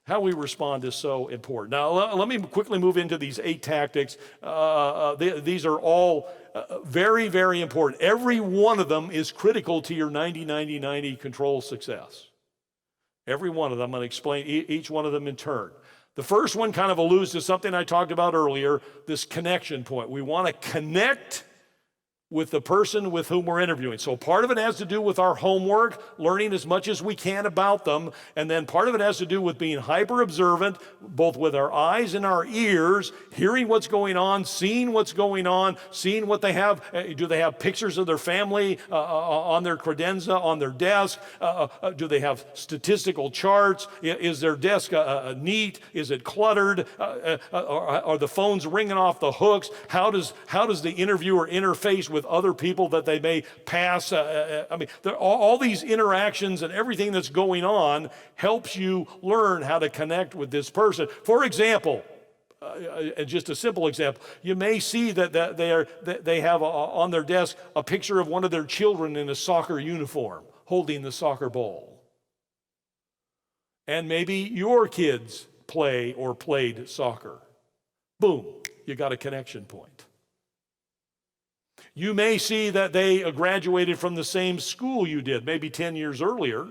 How we respond is so important. Now, let me quickly move into these 8 tactics. These are all very, very important. Every one of them is critical to your 90-90-90 control success. Every one of them. I'm going to explain each one of them in turn. The first one kind of alludes to something I talked about earlier, this connection point. We want to connect with the person with whom we're interviewing. So part of it has to do with our homework, learning as much as we can about them, and then part of it has to do with being hyper observant, both with our eyes and our ears, hearing what's going on, seeing what's going on, seeing what they have. Do they have pictures of their family on their credenza, on their desk? Do they have statistical charts? Is their desk neat? Is it cluttered? Are the phones ringing off the hooks? How does the interviewer interface with other people that they may pass? All these interactions and everything that's going on helps you learn how to connect with this person. For example, just a simple example, you may see that they have on their desk a picture of one of their children in a soccer uniform holding the soccer ball. And maybe your kids play or played soccer. Boom, you got a connection point. You may see that they graduated from the same school you did, maybe 10 years earlier,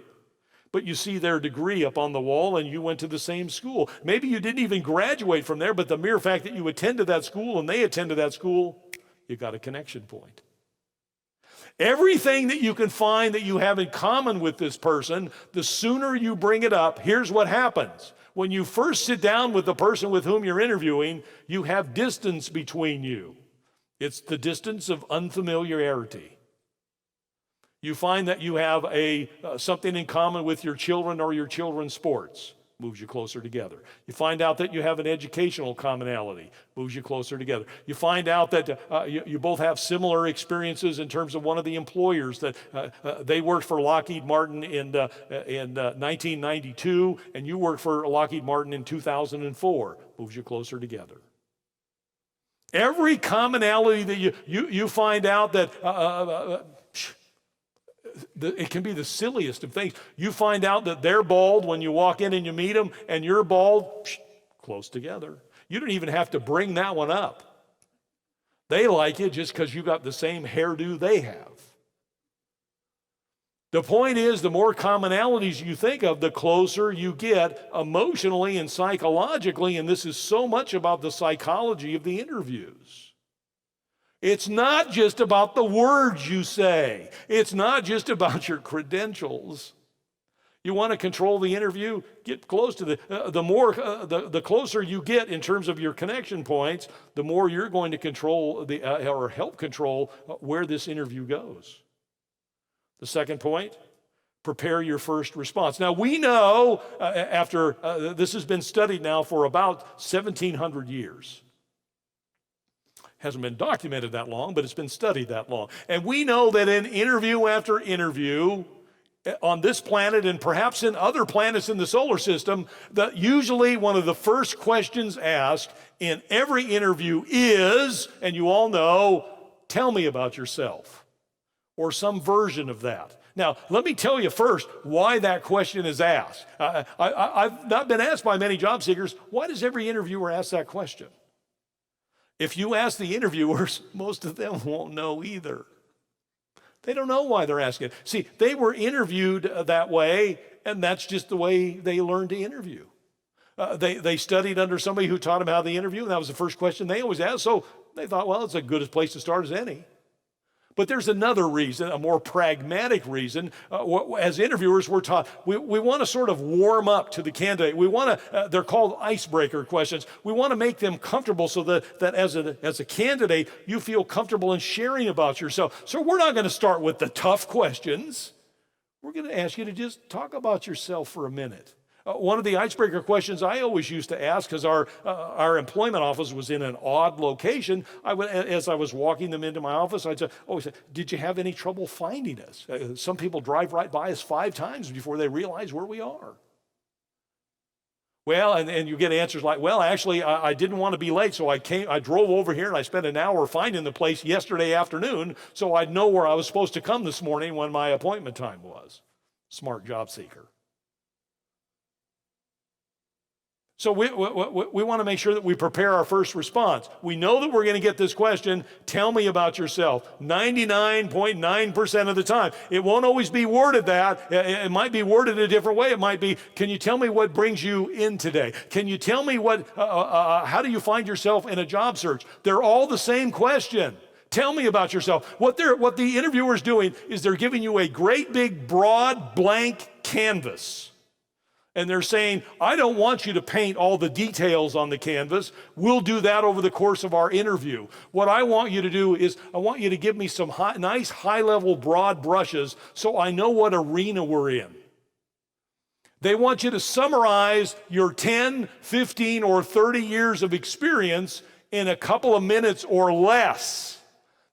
but you see their degree up on the wall and you went to the same school. Maybe you didn't even graduate from there, but the mere fact that you attended that school and they attended that school, you got a connection point. Everything that you can find that you have in common with this person, the sooner you bring it up, here's what happens. When you first sit down with the person with whom you're interviewing, you have distance between you. It's the distance of unfamiliarity. You find that you have something in common with your children or your children's sports. Moves you closer together. You find out that you have an educational commonality. Moves you closer together. You find out that you both have similar experiences in terms of one of the employers that they worked for Lockheed Martin in 1992, and you worked for Lockheed Martin in 2004. Moves you closer together. Every commonality that you find out that it can be the silliest of things. You find out that they're bald when you walk in and you meet them, and you're bald, close together. You don't even have to bring that one up. They like you just because you got the same hairdo they have. The point is, the more commonalities you think of, the closer you get emotionally and psychologically, and this is so much about the psychology of the interviews. It's not just about the words you say. It's not just about your credentials. You want to control the interview? Get close to the closer you get in terms of your connection points, the more you're going to control or help control where this interview goes. The second point, prepare your first response. Now we know after this has been studied now for about 1,700 years. Hasn't been documented that long, but it's been studied that long. And we know that in interview after interview on this planet and perhaps in other planets in the solar system, that usually one of the first questions asked in every interview is, and you all know, tell me about yourself, or some version of that. Now, let me tell you first why that question is asked. I've not been asked by many job seekers, why does every interviewer ask that question? If you ask the interviewers, most of them won't know either. They don't know why they're asking it. See, they were interviewed that way, and that's just the way they learned to interview. They studied under somebody who taught them how to interview, and that was the first question they always asked. So they thought, well, it's as good a place to start as any. But there's another reason, a more pragmatic reason. As interviewers, we're taught we want to sort of warm up to the candidate. We want to, they're called icebreaker questions. We want to make them comfortable so that as a candidate, you feel comfortable in sharing about yourself. So we're not going to start with the tough questions. We're going to ask you to just talk about yourself for a minute. One of the icebreaker questions I always used to ask, because our employment office was in an odd location, as I was walking them into my office, I'd say, did you have any trouble finding us? Some people drive right by us 5 times before they realize where we are. Well, and you get answers like, well, actually, I didn't want to be late, so I drove over here and I spent an hour finding the place yesterday afternoon so I'd know where I was supposed to come this morning when my appointment time was. Smart job seeker. So we want to make sure that we prepare our first response. We know that we're going to get this question, tell me about yourself, 99.9% of the time. It won't always be worded that. It might be worded a different way. It might be, can you tell me what brings you in today? Can you tell me how do you find yourself in a job search? They're all the same question. Tell me about yourself. What the interviewer's doing is they're giving you a great big broad blank canvas. And they're saying, I don't want you to paint all the details on the canvas. We'll do that over the course of our interview. What I want you to do is I want you to give me some nice high-level broad brushes so I know what arena we're in. They want you to summarize your 10, 15, or 30 years of experience in a couple of minutes or less.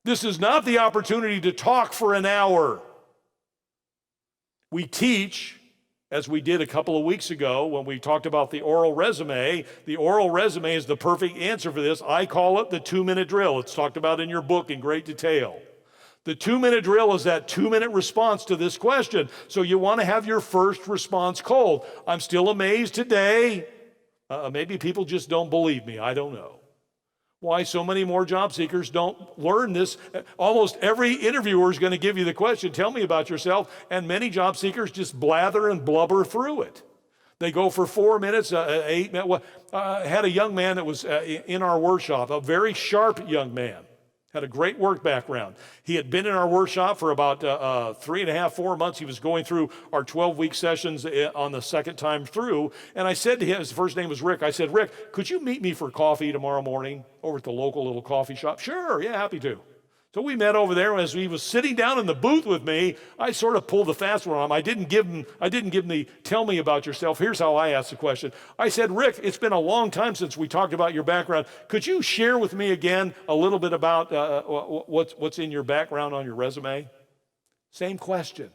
This is not the opportunity to talk for an hour. We teach, as we did a couple of weeks ago when we talked about the oral resume. The oral resume is the perfect answer for this. I call it the 2-minute drill. It's talked about in your book in great detail. The 2-minute drill is that 2-minute response to this question. So you want to have your first response cold. I'm still amazed today. Maybe people just don't believe me. I don't know why so many more job seekers don't learn this. Almost every interviewer is going to give you the question, tell me about yourself, and many job seekers just blather and blubber through it. They go for 4 minutes, 8 minutes. I had a young man that was in our workshop, a very sharp young man, had a great work background. He had been in our workshop for about 3.5, 4 months. He was going through our 12-week sessions on the second time through. And I said to him, his first name was Rick, I said, Rick, could you meet me for coffee tomorrow morning over at the local little coffee shop? Sure, yeah, happy to. So we met over there. As he was sitting down in the booth with me, I sort of pulled the fast one on him. I didn't give him the tell me about yourself. Here's how I asked the question. I said, Rick, it's been a long time since we talked about your background. Could you share with me again a little bit about what's in your background on your resume? Same question.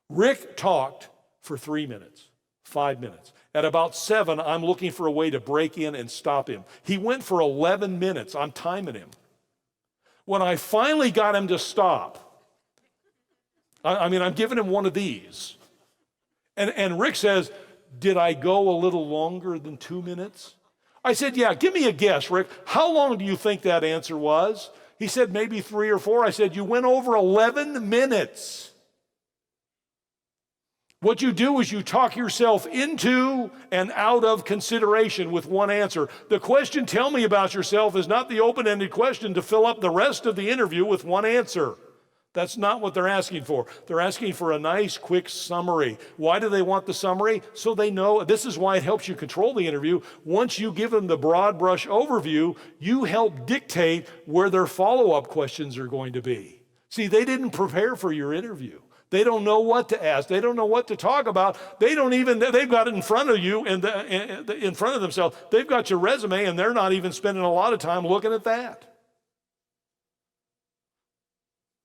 Rick talked for 3 minutes, 5 minutes. At about 7, I'm looking for a way to break in and stop him. He went for 11 minutes. I'm timing him. When I finally got him to stop, I'm giving him one of these. And Rick says, did I go a little longer than 2 minutes? I said, yeah, give me a guess, Rick. How long do you think that answer was? He said, maybe 3 or 4. I said, you went over 11 minutes. What you do is you talk yourself into and out of consideration with one answer. The question, tell me about yourself, is not the open-ended question to fill up the rest of the interview with one answer. That's not what they're asking for. They're asking for a nice, quick summary. Why do they want the summary? So they know. This is why it helps you control the interview. Once you give them the broad brush overview, you help dictate where their follow-up questions are going to be. See, they didn't prepare for your interview. They don't know what to ask. They don't know what to talk about. They've got it in front of you and in front of themselves. They've got your resume and they're not even spending a lot of time looking at that.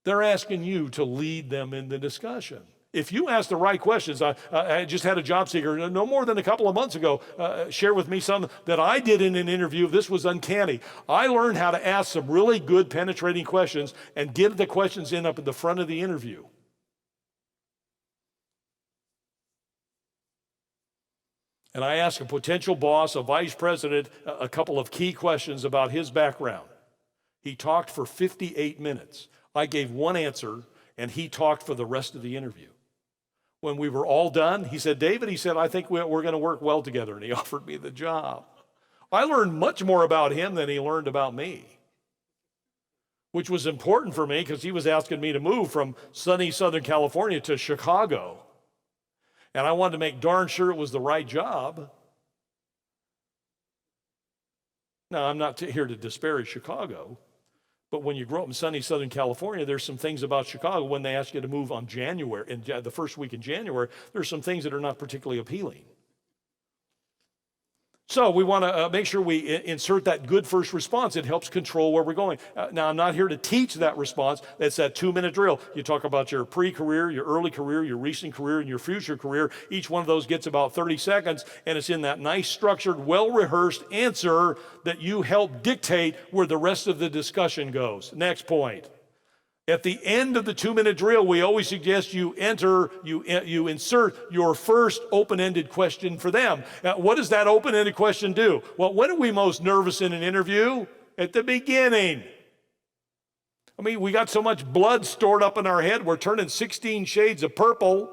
They're asking you to lead them in the discussion. If you ask the right questions, I just had a job seeker no more than a couple of months ago share with me something that I did in an interview. This was uncanny. I learned how to ask some really good penetrating questions and get the questions in up at the front of the interview. And I asked a potential boss, a vice president, a couple of key questions about his background. He talked for 58 minutes. I gave one answer, and he talked for the rest of the interview. When we were all done, he said, David, I think we're going to work well together, and he offered me the job. I learned much more about him than he learned about me. which was important for me because he was asking me to move from sunny Southern California to Chicago. And I wanted to make darn sure it was the right job. Now, I'm not here to disparage Chicago, but when you grow up in sunny Southern California, there's some things about Chicago when they ask you to move on January, in the first week in January, there's some things that are not particularly appealing. So we want to make sure we insert that good first response. It helps control where we're going. Now, I'm not here to teach that response. It's that 2-minute drill. You talk about your pre-career, your early career, your recent career, and your future career. Each one of those gets about 30 seconds, and it's in that nice, structured, well-rehearsed answer that you help dictate where the rest of the discussion goes. Next point. At the end of the 2-minute drill, we always suggest you insert your first open-ended question for them. What does that open-ended question do? Well, when are we most nervous in an interview? At the beginning. I mean, we got so much blood stored up in our head, we're turning 16 shades of purple.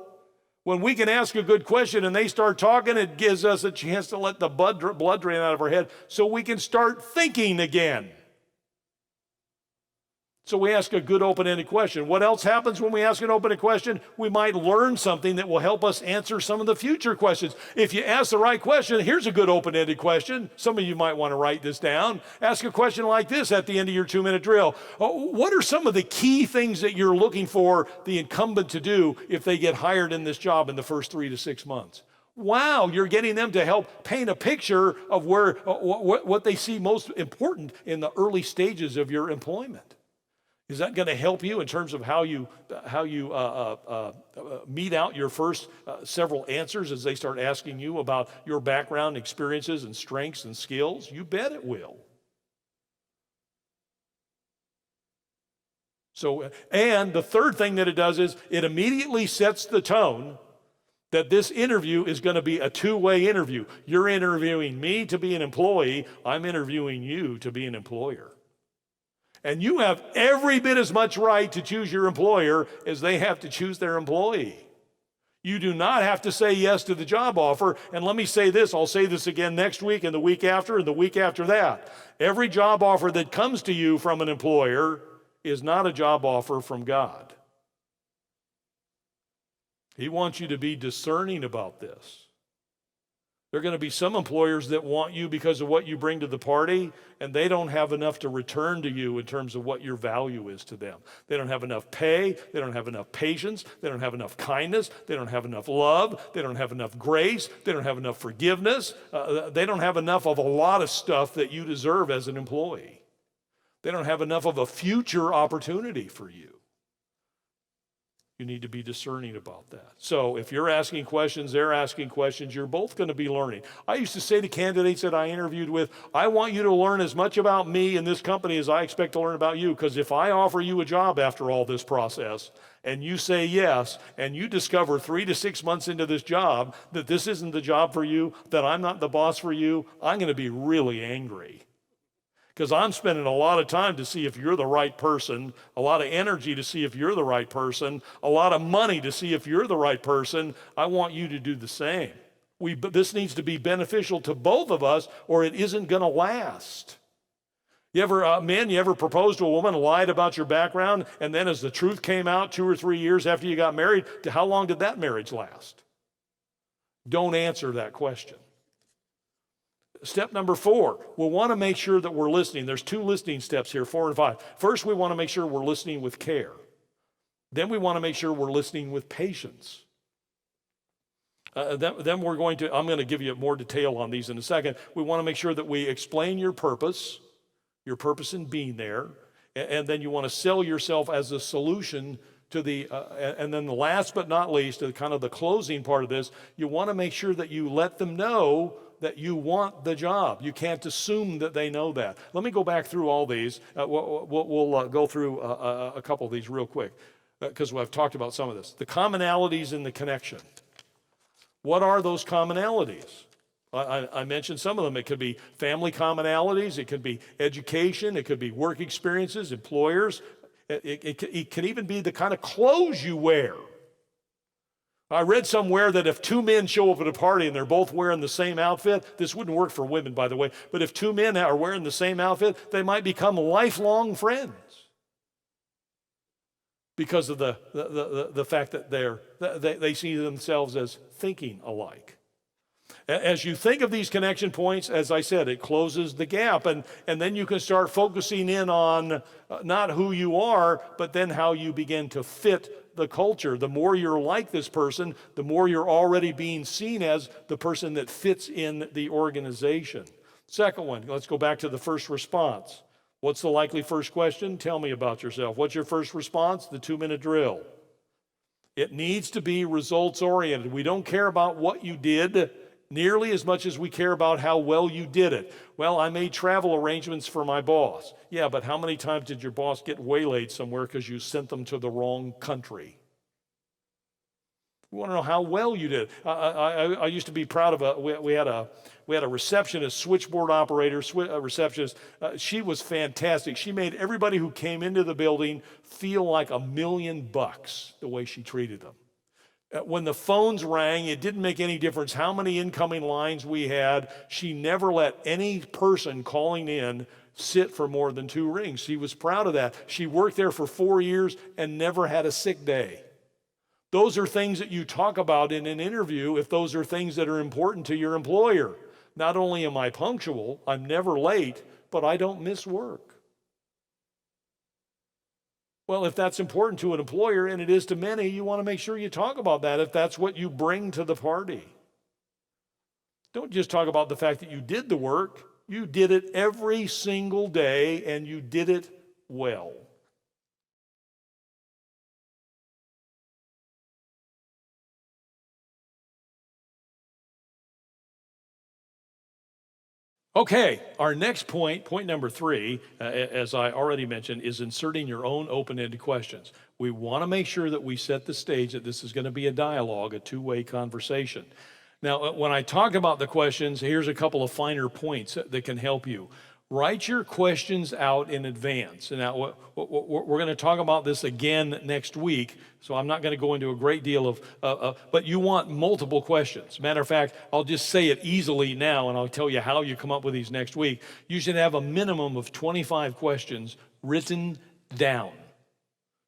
When we can ask a good question and they start talking, it gives us a chance to let the blood drain out of our head so we can start thinking again. So we ask a good open-ended question. What else happens when we ask an open-ended question? We might learn something that will help us answer some of the future questions. If you ask the right question, here's a good open-ended question. Some of you might want to write this down. Ask a question like this at the end of your 2-minute drill. What are some of the key things that you're looking for the incumbent to do if they get hired in this job in the first 3 to 6 months? Wow, you're getting them to help paint a picture of what they see most important in the early stages of your employment. Is that going to help you in terms of how you mete out your first several answers as they start asking you about your background, experiences, and strengths and skills? You bet it will. So, and the third thing that it does is it immediately sets the tone that this interview is going to be a two-way interview. You're interviewing me to be an employee. I'm interviewing you to be an employer. And you have every bit as much right to choose your employer as they have to choose their employee. You do not have to say yes to the job offer. And let me say this, I'll say this again next week and the week after and the week after that. Every job offer that comes to you from an employer is not a job offer from God. He wants you to be discerning about this. There are going to be some employers that want you because of what you bring to the party, and they don't have enough to return to you in terms of what your value is to them. They don't have enough pay. They don't have enough patience. They don't have enough kindness. They don't have enough love. They don't have enough grace. They don't have enough forgiveness. They don't have enough of a lot of stuff that you deserve as an employee. They don't have enough of a future opportunity for you. You need to be discerning about that. So if you're asking questions, they're asking questions, you're both going to be learning. I used to say to candidates that I interviewed with, I want you to learn as much about me and this company as I expect to learn about you, because if I offer you a job after all this process and you say yes, and you discover 3 to 6 months into this job that this isn't the job for you, that I'm not the boss for you, I'm going to be really angry. Because I'm spending a lot of time to see if you're the right person, a lot of energy to see if you're the right person, a lot of money to see if you're the right person. I want you to do the same. This needs to be beneficial to both of us, or it isn't going to last. You ever proposed to a woman, lied about your background, and then as the truth came out 2 or 3 years after you got married, how long did that marriage last? Don't answer that question. Step number 4, we'll want to make sure that we're listening. There's 2 listening steps here, 4 and 5. First, we want to make sure we're listening with care. Then we want to make sure we're listening with patience. Then we're going to, I'm going to give you more detail on these in a second. We want to make sure that we explain your purpose in being there, and then you want to sell yourself as a solution to the, and then the last but not least, kind of the closing part of this, you want to make sure that you let them know that you want the job. You can't assume that they know that. Let me go back through all these. We'll go through a couple of these real quick because I've talked about some of this. The commonalities in the connection. What are those commonalities? I mentioned some of them. It could be family commonalities. It could be education. It could be work experiences, employers. It can even be the kind of clothes you wear. I read somewhere that if 2 men show up at a party and they're both wearing the same outfit, this wouldn't work for women, by the way, but if 2 men are wearing the same outfit, they might become lifelong friends. because of the fact that they see themselves as thinking alike. As you think of these connection points, as I said, it closes the gap, and then you can start focusing in on not who you are, but then how you begin to fit the culture. The more you're like this person, the more you're already being seen as the person that fits in the organization. Second one, let's go back to the first response. What's the likely first question? Tell me about yourself. What's your first response? The 2-minute drill. It needs to be results oriented. We don't care about what you did nearly as much as we care about how well you did it. Well, I made travel arrangements for my boss. Yeah, but how many times did your boss get waylaid somewhere because you sent them to the wrong country? We want to know how well you did. I used to be proud of we had a receptionist, switchboard operator, receptionist. She was fantastic. She made everybody who came into the building feel like $1 million the way she treated them. When the phones rang, it didn't make any difference how many incoming lines we had. She never let any person calling in sit for more than 2 rings. She was proud of that. She worked there for 4 years and never had a sick day. Those are things that you talk about in an interview if those are things that are important to your employer. Not only am I punctual, I'm never late, but I don't miss work. Well, if that's important to an employer, and it is to many, you want to make sure you talk about that if that's what you bring to the party. Don't just talk about the fact that you did the work. You did it every single day, and you did it well. Okay, our next point number 3, as I already mentioned, is inserting your own open-ended questions. We want to make sure that we set the stage that this is going to be a dialogue, a two-way conversation. Now, when I talk about the questions, here's a couple of finer points that can help you. Write your questions out in advance. And now we're going to talk about this again next week, so I'm not going to go into a great deal of, but you want multiple questions. Matter of fact, I'll just say it easily now, and I'll tell you how you come up with these next week. You should have a minimum of 25 questions written down.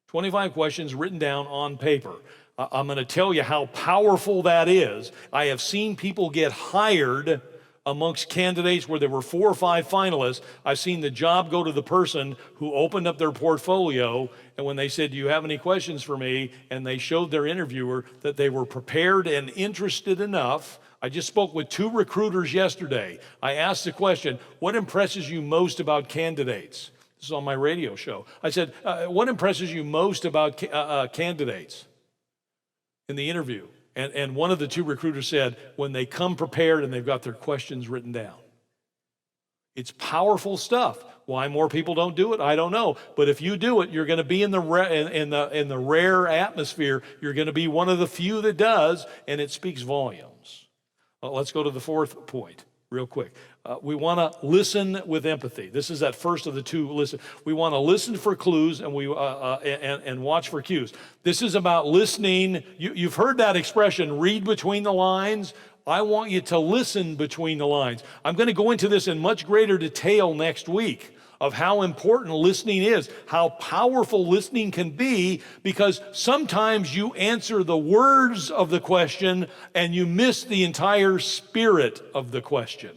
25 questions written down on paper. I'm going to tell you how powerful that is. I have seen people get hired amongst candidates where there were 4 or 5 finalists. I've seen the job go to the person who opened up their portfolio, and when they said, "Do you have any questions for me?" and they showed their interviewer that they were prepared and interested enough. I just spoke with 2 recruiters yesterday. I asked the question, what impresses you most about candidates? This is on my radio show. I said, what impresses you most about candidates in the interview? And one of the 2 recruiters said, when they come prepared and they've got their questions written down. It's powerful stuff. Why more people don't do it, I don't know. But if you do it, you're going to be in the rare atmosphere. You're going to be one of the few that does, and it speaks volumes. Let's go to the 4th point real quick. We want to listen with empathy. This is that first of the 2. Listen. We want to listen for clues and and watch for cues. This is about listening. You've heard that expression, read between the lines. I want you to listen between the lines. I'm going to go into this in much greater detail next week of how important listening is, how powerful listening can be, because sometimes you answer the words of the question and you miss the entire spirit of the question.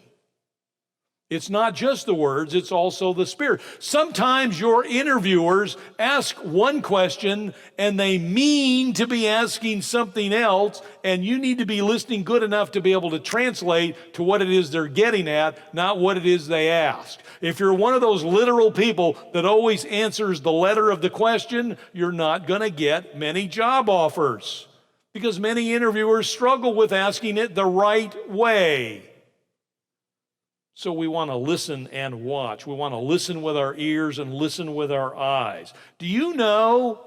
It's not just the words, it's also the spirit. Sometimes your interviewers ask one question and they mean to be asking something else, and you need to be listening good enough to be able to translate to what it is they're getting at, not what it is they ask. If you're one of those literal people that always answers the letter of the question, you're not going to get many job offers, because many interviewers struggle with asking it the right way. So we want to listen and watch. We want to listen with our ears and listen with our eyes. Do you know,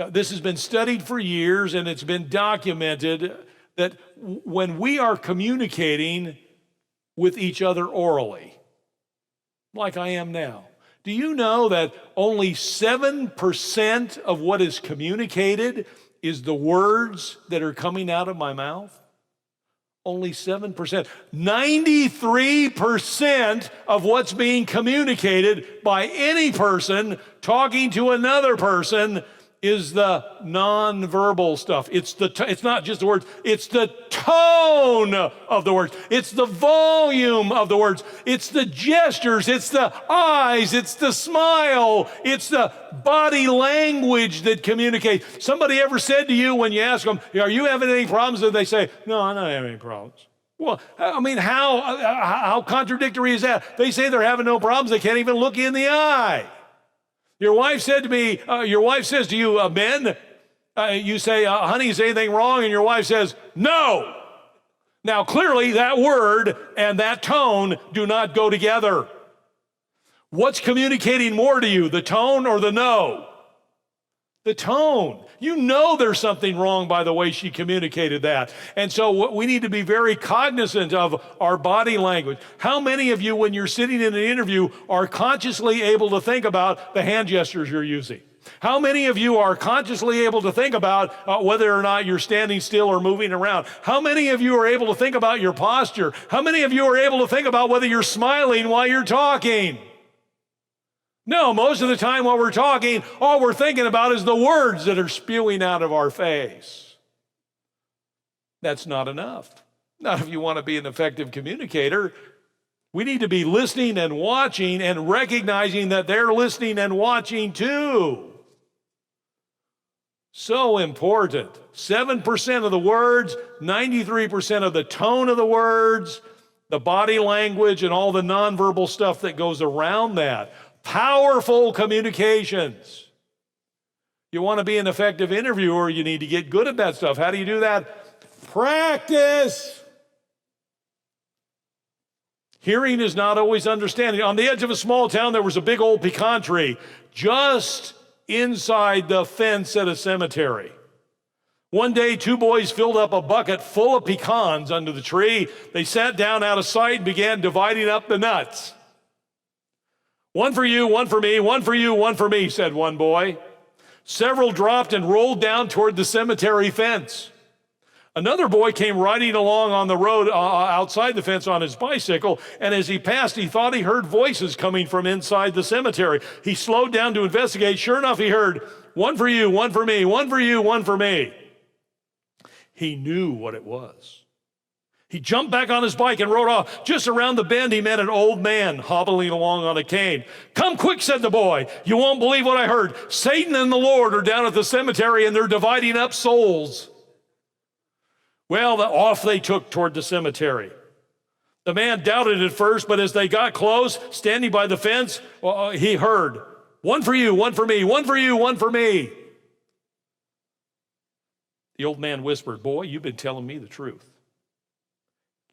this has been studied for years and it's been documented, that when we are communicating with each other orally, like I am now, do you know that only 7% of what is communicated is the words that are coming out of my mouth? Only 7%. 93% of what's being communicated by any person talking to another person is the nonverbal stuff. It's not just the words, it's the tone of the words. It's the volume of the words. It's the gestures, it's the eyes, it's the smile, it's the body language that communicates. Somebody ever said to you when you ask them, are you having any problems? And they say, no, I'm not having any problems. Well, I mean, how contradictory is that? They say they're having no problems. They can't even look you in the eye. Your wife said to me, your wife says to you, Ben, you say, honey, is anything wrong? And your wife says, no. Now, clearly that word and that tone do not go together. What's communicating more to you, the tone or the no? The tone. You know there's something wrong by the way she communicated that. And so we need to be very cognizant of our body language. How many of you, when you're sitting in an interview, are consciously able to think about the hand gestures you're using? How many of you are consciously able to think about whether or not you're standing still or moving around? How many of you are able to think about your posture? How many of you are able to think about whether you're smiling while you're talking? No, most of the time while we're talking, all we're thinking about is the words that are spewing out of our face. That's not enough. Not if you want to be an effective communicator. We need to be listening and watching and recognizing that they're listening and watching too. So important. 7% of the words, 93% of the tone of the words, the body language, and all the nonverbal stuff that goes around that. Powerful communications. You want to be an effective interviewer, you need to get good at that stuff. How do you do that? Practice. Hearing is not always understanding. On the edge of a small town, there was a big old pecan tree just inside the fence at a cemetery. One day, two boys filled up a bucket full of pecans under the tree. They sat down out of sight and began dividing up the nuts. One for you, one for me, one for you, one for me, said one boy. Several dropped and rolled down toward the cemetery fence. Another boy came riding along on the road outside the fence on his bicycle, and as he passed, he thought he heard voices coming from inside the cemetery. He slowed down to investigate. Sure enough, he heard, one for you, one for me, one for you, one for me. He knew what it was. He jumped back on his bike and rode off. Just around the bend, he met an old man hobbling along on a cane. Come quick, said the boy. You won't believe what I heard. Satan and the Lord are down at the cemetery, and they're dividing up souls. Well, off they took toward the cemetery. The man doubted at first, but as they got close, standing by the fence, he heard, one for you, one for me, one for you, one for me. The old man whispered, boy, you've been telling me the truth.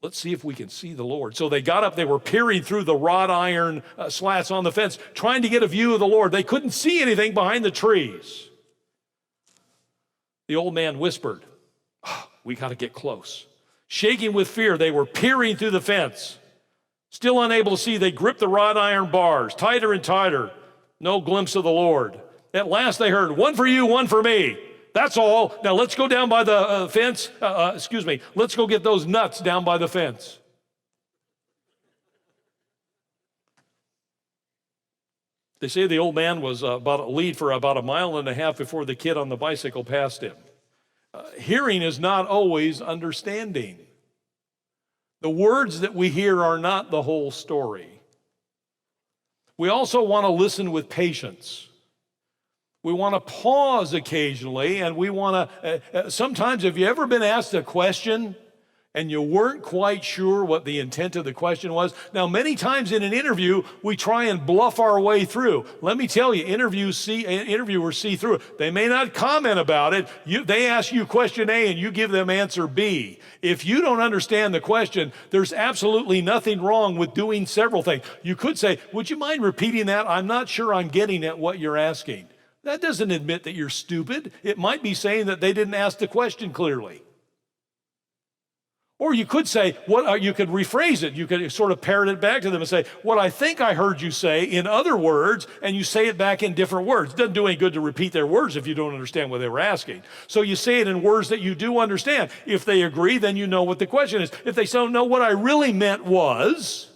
Let's see if we can see the Lord. So they got up. They were peering through the wrought iron slats on the fence, trying to get a view of the Lord. They couldn't see anything behind the trees. The old man whispered, we got to get close. Shaking with fear, they were peering through the fence. Still unable to see, they gripped the wrought iron bars, tighter and tighter. No glimpse of the Lord. At last they heard, one for you, one for me. That's all. Now let's go down by the fence. Let's go get those nuts down by the fence. They say the old man was about a lead for about a mile and a half before the kid on the bicycle passed him. Hearing is not always understanding. The words that we hear are not the whole story. We also want to listen with patience. We want to pause occasionally, and we want to, sometimes have you ever been asked a question and you weren't quite sure what the intent of the question was? Now, many times in an interview, we try and bluff our way through. Let me tell you, interviewers see through it. They may not comment about it. They ask you question A and you give them answer B. If you don't understand the question, there's absolutely nothing wrong with doing several things. You could say, would you mind repeating that? I'm not sure I'm getting at what you're asking. That doesn't admit that you're stupid. It might be saying that they didn't ask the question clearly. Or you could say, you could rephrase it. You could sort of parrot it back to them and say, what I think I heard you say in other words, and you say it back in different words. It doesn't do any good to repeat their words if you don't understand what they were asking. So you say it in words that you do understand. If they agree, then you know what the question is. If they don't know, what I really meant was,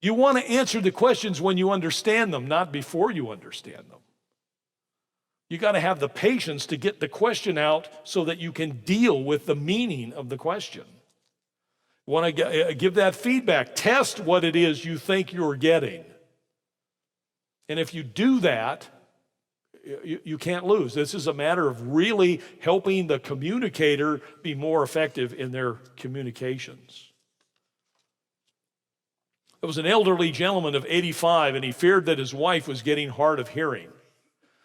you want to answer the questions when you understand them, not before you understand them. You got to have the patience to get the question out so that you can deal with the meaning of the question. Want to give that feedback. Test what it is you think you're getting. And if you do that, you can't lose. This is a matter of really helping the communicator be more effective in their communications. There was an elderly gentleman of 85, and he feared that his wife was getting hard of hearing.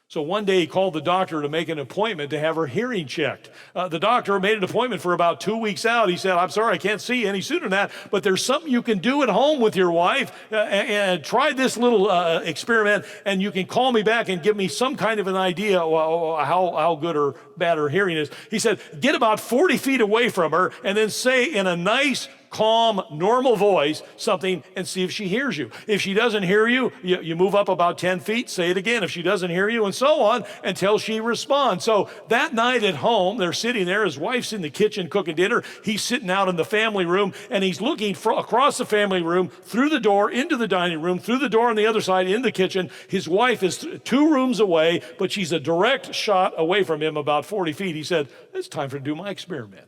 So one day he called the doctor to make an appointment to have her hearing checked. The doctor made an appointment for about 2 weeks out. He said, I'm sorry, I can't see you any sooner than that, but there's something you can do at home with your wife, and try this little experiment, and you can call me back and give me some kind of an idea how good or bad her hearing is. He said, get about 40 feet away from her and then say in a nice, calm, normal voice something and see if she hears you. If she doesn't hear you, you move up about 10 feet, say it again. If she doesn't hear you, and so on until she responds. So that night at home, they're sitting there. His wife's in the kitchen cooking dinner. He's sitting out in the family room, and he's looking across the family room, through the door, into the dining room, through the door on the other side, in the kitchen. His wife is 2 rooms away, but she's a direct shot away from him, about 40 feet. He said, it's time to do my experiment.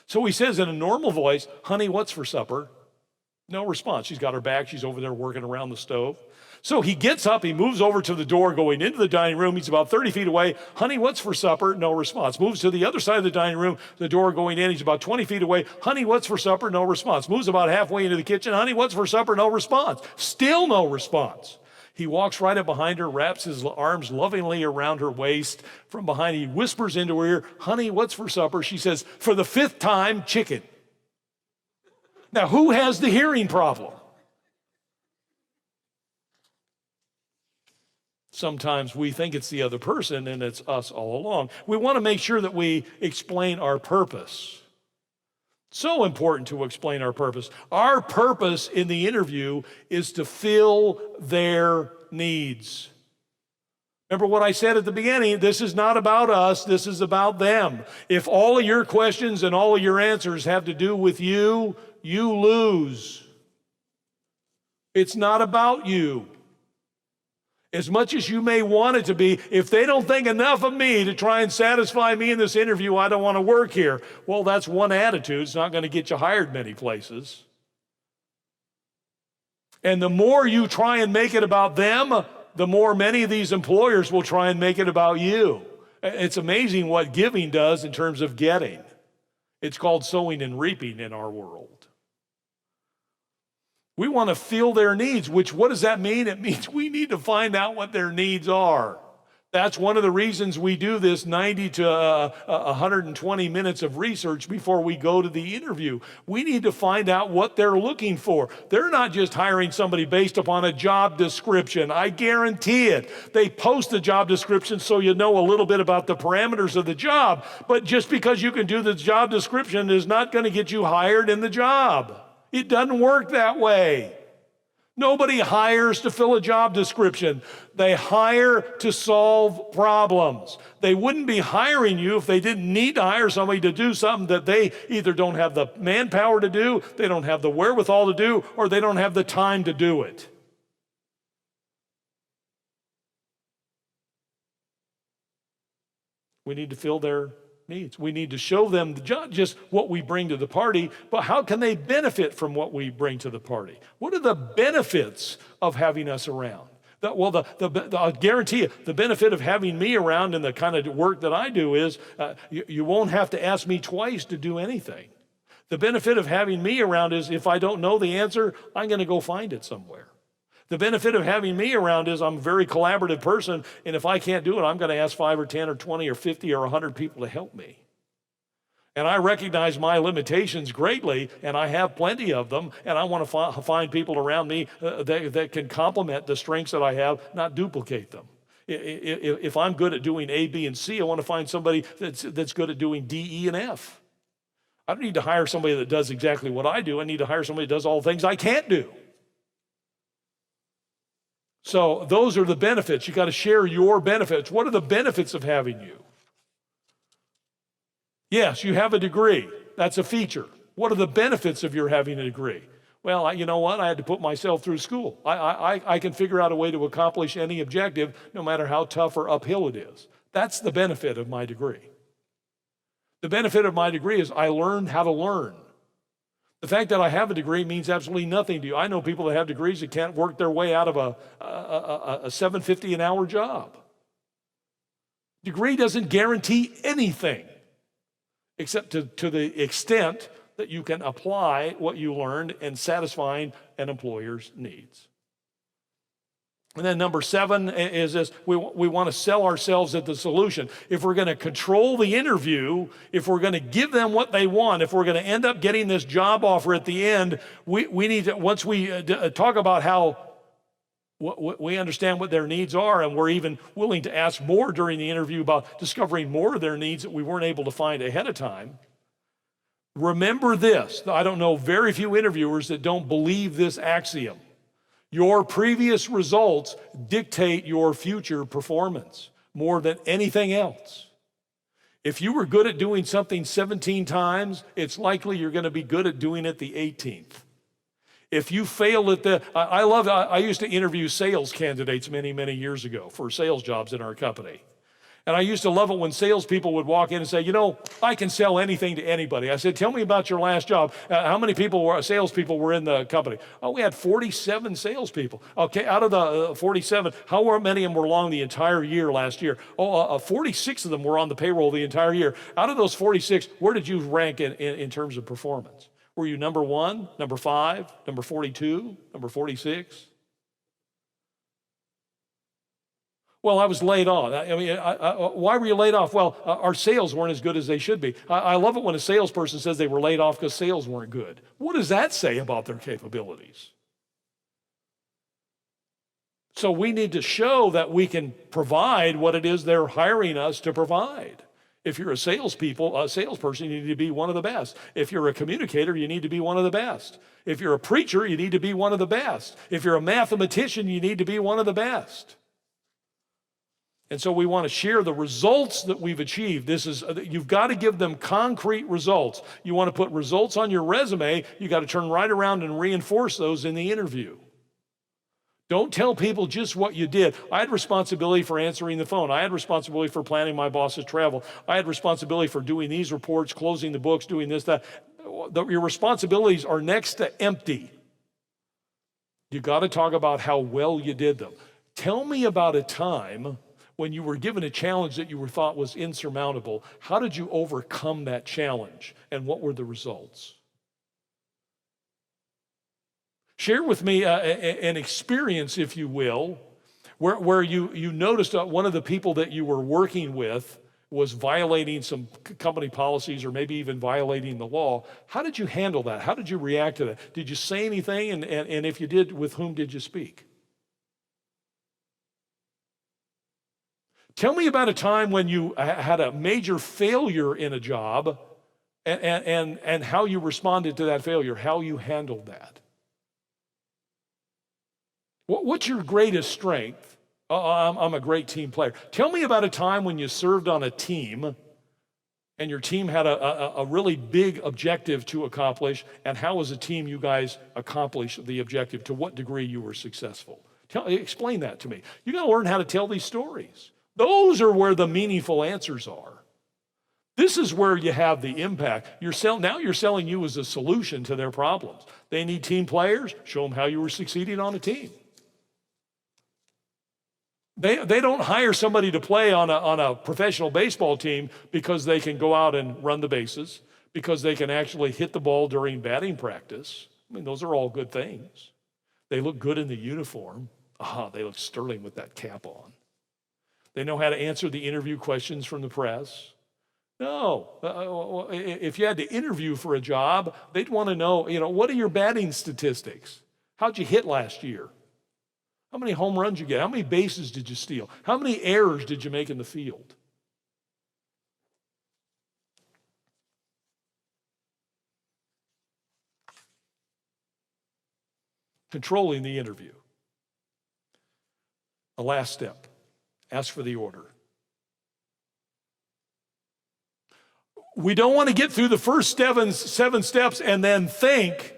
So he says in a normal voice, honey, what's for supper? No response. She's got her back. She's over there working around the stove. So he gets up. He moves over to the door going into the dining room. He's about 30 feet away. Honey, what's for supper? No response. Moves to the other side of the dining room, the door going in. He's about 20 feet away. Honey, what's for supper? No response. Moves about halfway into the kitchen. Honey, what's for supper? No response. Still no response. He walks right up behind her, wraps his arms lovingly around her waist. From behind, he whispers into her ear, honey, what's for supper? She says, for the 5th time, chicken. Now, who has the hearing problem? Sometimes we think it's the other person, and it's us all along. We want to make sure that we explain our purpose. So important to explain our purpose. Our purpose in the interview is to fill their needs. Remember what I said at the beginning, this is not about us, this is about them. If all of your questions and all of your answers have to do with you, you lose. It's not about you. As much as you may want it to be, if they don't think enough of me to try and satisfy me in this interview, I don't want to work here. Well, that's one attitude. It's not going to get you hired many places. And the more you try and make it about them, the more many of these employers will try and make it about you. It's amazing what giving does in terms of getting. It's called sowing and reaping in our world. We want to fill their needs, which what does that mean? It means we need to find out what their needs are. That's one of the reasons we do this 90 to 120 minutes of research before we go to the interview. We need to find out what they're looking for. They're not just hiring somebody based upon a job description. I guarantee it. They post the job description so you know a little bit about the parameters of the job. But just because you can do the job description is not going to get you hired in the job. It doesn't work that way. Nobody hires to fill a job description. They hire to solve problems. They wouldn't be hiring you if they didn't need to hire somebody to do something that they either don't have the manpower to do, they don't have the wherewithal to do, or they don't have the time to do it. We need to fill their needs. We need to show them not just what we bring to the party, but how can they benefit from what we bring to the party? What are the benefits of having us around? I'll guarantee you, the benefit of having me around and the kind of work that I do is you won't have to ask me twice to do anything. The benefit of having me around is if I don't know the answer, I'm going to go find it somewhere. The benefit of having me around is I'm a very collaborative person, and if I can't do it, I'm going to ask 5 or 10 or 20 or 50 or 100 people to help me. And I recognize my limitations greatly, and I have plenty of them, and I want to find people around me that can complement the strengths that I have, not duplicate them. If I'm good at doing A, B, and C, I want to find somebody that's good at doing D, E, and F. I don't need to hire somebody that does exactly what I do. I need to hire somebody that does all the things I can't do. So those are the benefits. You got to share your benefits. What are the benefits of having you? Yes, you have a degree. That's a feature. What are the benefits of your having a degree? Well, you know what? I had to put myself through school. I can figure out a way to accomplish any objective, no matter how tough or uphill it is. That's the benefit of my degree. The benefit of my degree is I learned how to learn. The fact that I have a degree means absolutely nothing to you. I know people that have degrees that can't work their way out of a $7.50 an hour job. Degree doesn't guarantee anything except to the extent that you can apply what you learned and satisfying an employer's needs. And then number 7 is this, we want to sell ourselves at the solution. If we're going to control the interview, if we're going to give them what they want, if we're going to end up getting this job offer at the end, we need to, once we talk about how we understand what their needs are, and we're even willing to ask more during the interview about discovering more of their needs that we weren't able to find ahead of time. Remember this, I don't know very few interviewers that don't believe this axiom. Your previous results dictate your future performance more than anything else. If you were good at doing something 17 times, it's likely you're going to be good at doing it the 18th. If you fail at I used to interview sales candidates many, many years ago for sales jobs in our company. And I used to love it when salespeople would walk in and say, I can sell anything to anybody. I said, tell me about your last job. How many salespeople were in the company? Oh, we had 47 salespeople. Okay, out of the 47, how many of them were along the entire year last year? 46 of them were on the payroll the entire year. Out of those 46, where did you rank in terms of performance? Were you number 1, number 5, number 42, number 46? Well, I was laid off. Why were you laid off? Well, our sales weren't as good as they should be. I love it when a salesperson says they were laid off because sales weren't good. What does that say about their capabilities? So we need to show that we can provide what it is they're hiring us to provide. If you're a salesperson, you need to be one of the best. If you're a communicator, you need to be one of the best. If you're a preacher, you need to be one of the best. If you're a mathematician, you need to be one of the best. And so we want to share the results that we've achieved. You've got to give them concrete results. You want to put results on your resume, you got to turn right around and reinforce those in the interview. Don't tell people just what you did. I had responsibility for answering the phone. I had responsibility for planning my boss's travel. I had responsibility for doing these reports, closing the books, doing this, that. Your responsibilities are next to empty. You got to talk about how well you did them. Tell me about a time when you were given a challenge that you thought was insurmountable. How did you overcome that challenge, and what were the results? Share with me an experience, if you will, where you noticed one of the people that you were working with was violating some company policies or maybe even violating the law. How did you handle that? How did you react to that? Did you say anything? And if you did, with whom did you speak? Tell me about a time when you had a major failure in a job and how you responded to that failure, how you handled that. What's your greatest strength? I'm a great team player. Tell me about a time when you served on a team and your team had a really big objective to accomplish, and how as a team you guys accomplished the objective, to what degree you were successful. Explain that to me. You got to learn how to tell these stories. Those are where the meaningful answers are. This is where you have the impact. Now you're selling you as a solution to their problems. They need team players. Show them how you were succeeding on a team. They don't hire somebody to play on a professional baseball team because they can go out and run the bases, because they can actually hit the ball during batting practice. I mean, those are all good things. They look good in the uniform. They look sterling with that cap on. They know how to answer the interview questions from the press. No, if you had to interview for a job, they'd want to know, what are your batting statistics? How'd you hit last year? How many home runs you get? How many bases did you steal? How many errors did you make in the field? Controlling the interview. The last step, ask for the order. We don't want to get through the first seven steps and then think